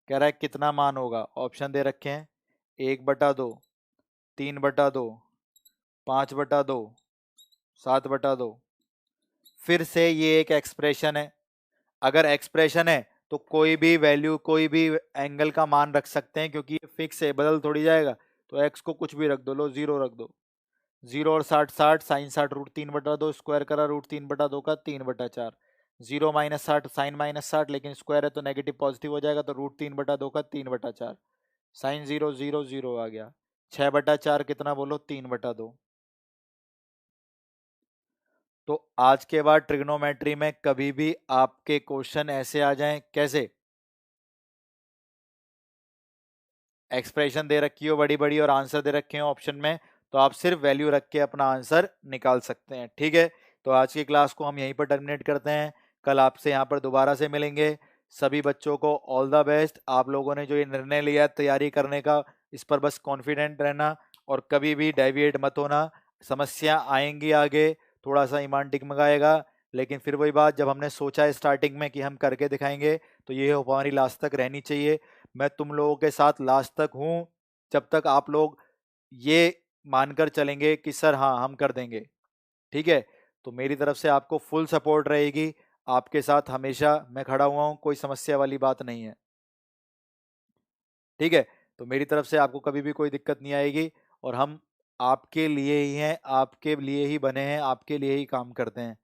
कह रहा है कितना मान होगा? ऑप्शन दे रखे हैं, 1/2, 3/2, 5/2, 7/2। फिर से ये एक एक्सप्रेशन है। अगर एक्सप्रेशन है तो कोई भी वैल्यू, कोई भी एंगल का मान रख सकते हैं, क्योंकि ये फिक्स है, बदल थोड़ी जाएगा। तो एक्स को कुछ भी रख दो, लो 0 रख दो। 0 और 60 60, साइन 60 √3/2, स्क्वायर करा √3/2 का 3/4। 0 - 60 साइन -60, लेकिन स्क्वायर है तो नेगेटिव पॉजिटिव हो जाएगा, तो √3/2 का 3/4। साइन 0 0 0 आ गया। 6/4 कितना बोलो? 3/2। तो आज के बाद ट्रिग्नोमेट्री में कभी भी आपके क्वेश्चन ऐसे आ जाएं, कैसे? एक्सप्रेशन दे रखी हो बड़ी बड़ी और आंसर दे रखे हो ऑप्शन में, तो आप सिर्फ वैल्यू रख के अपना आंसर निकाल सकते हैं। ठीक है, तो आज की क्लास को हम यहीं पर टर्मिनेट करते हैं। कल आपसे यहाँ पर दोबारा से मिलेंगे। सभी बच्चों को ऑल द बेस्ट। आप लोगों ने जो ये निर्णय लिया है तैयारी करने का, इस पर बस कॉन्फिडेंट रहना और कभी भी डेविएट मत होना। समस्या आएंगी आगे, थोड़ा सा ईमान टिकमगाएगा, लेकिन फिर वही बात, जब हमने सोचा है स्टार्टिंग में कि हम करके दिखाएंगे, तो ये हमारी लास्ट तक रहनी चाहिए। मैं तुम लोगों के साथ लास्ट तक हूँ, जब तक आप लोग ये मानकर चलेंगे कि सर हाँ हम कर देंगे। ठीक है, तो मेरी तरफ से आपको फुल सपोर्ट रहेगी, आपके साथ हमेशा मैं खड़ा हुआ हूँ, कोई समस्या वाली बात नहीं है। ठीक है, तो मेरी तरफ से आपको कभी भी कोई दिक्कत नहीं आएगी, और हम आपके लिए ही हैं, आपके लिए ही बने हैं, आपके लिए ही काम करते हैं।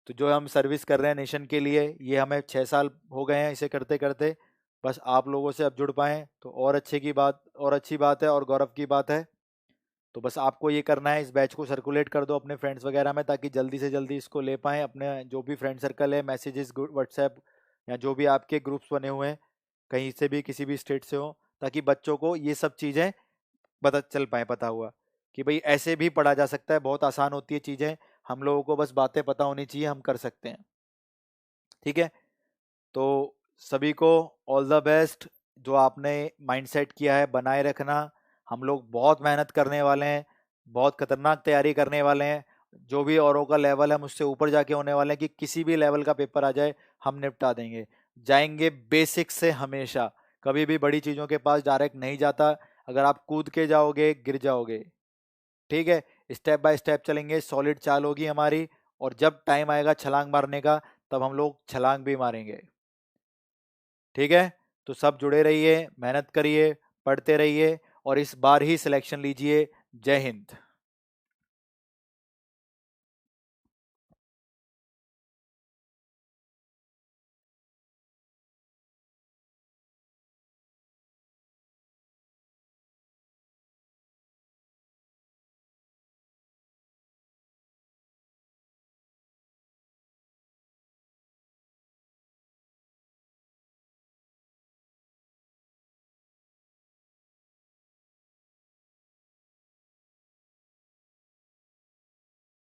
तो जो हम सर्विस कर रहे हैं नेशन के लिए, ये हमें 6 साल हो गए हैं इसे करते करते। बस आप लोगों से अब जुड़ पाएँ तो और अच्छे की बात, और अच्छी बात है और गौरव की बात है। तो बस आपको ये करना है, इस बैच को सर्कुलेट कर दो अपने फ्रेंड्स वगैरह में, ताकि जल्दी से जल्दी इसको ले पाएँ अपने जो भी फ्रेंड सर्कल है, मैसेजेस व्हाट्सएप या जो भी आपके ग्रुप्स बने हुए हैं, कहीं से भी किसी भी स्टेट से हो, ताकि बच्चों को ये सब चीज़ें पता चल पाए, पता हुआ कि भाई ऐसे भी पढ़ा जा सकता है, बहुत आसान होती है चीज़ें, हम लोगों को बस बातें पता होनी चाहिए, हम कर सकते हैं। ठीक है, तो सभी को ऑल द बेस्ट। जो आपने माइंडसेट किया है बनाए रखना। हम लोग बहुत मेहनत करने वाले हैं, बहुत खतरनाक तैयारी करने वाले हैं। जो भी औरों का लेवल है मुझसे ऊपर जाके होने वाले हैं, कि किसी भी लेवल का पेपर आ जाए हम निपटा देंगे। जाएंगे बेसिक से हमेशा, कभी भी बड़ी चीज़ों के पास डायरेक्ट नहीं जाता। अगर आप कूद के जाओगे गिर जाओगे। ठीक है, स्टेप बाय स्टेप चलेंगे, सॉलिड चाल होगी हमारी, और जब टाइम आएगा छलांग मारने का, तब हम लोग छलांग भी मारेंगे। ठीक है, तो सब जुड़े रहिए, मेहनत करिए, पढ़ते रहिए, और इस बार ही सिलेक्शन लीजिए। जय हिंद।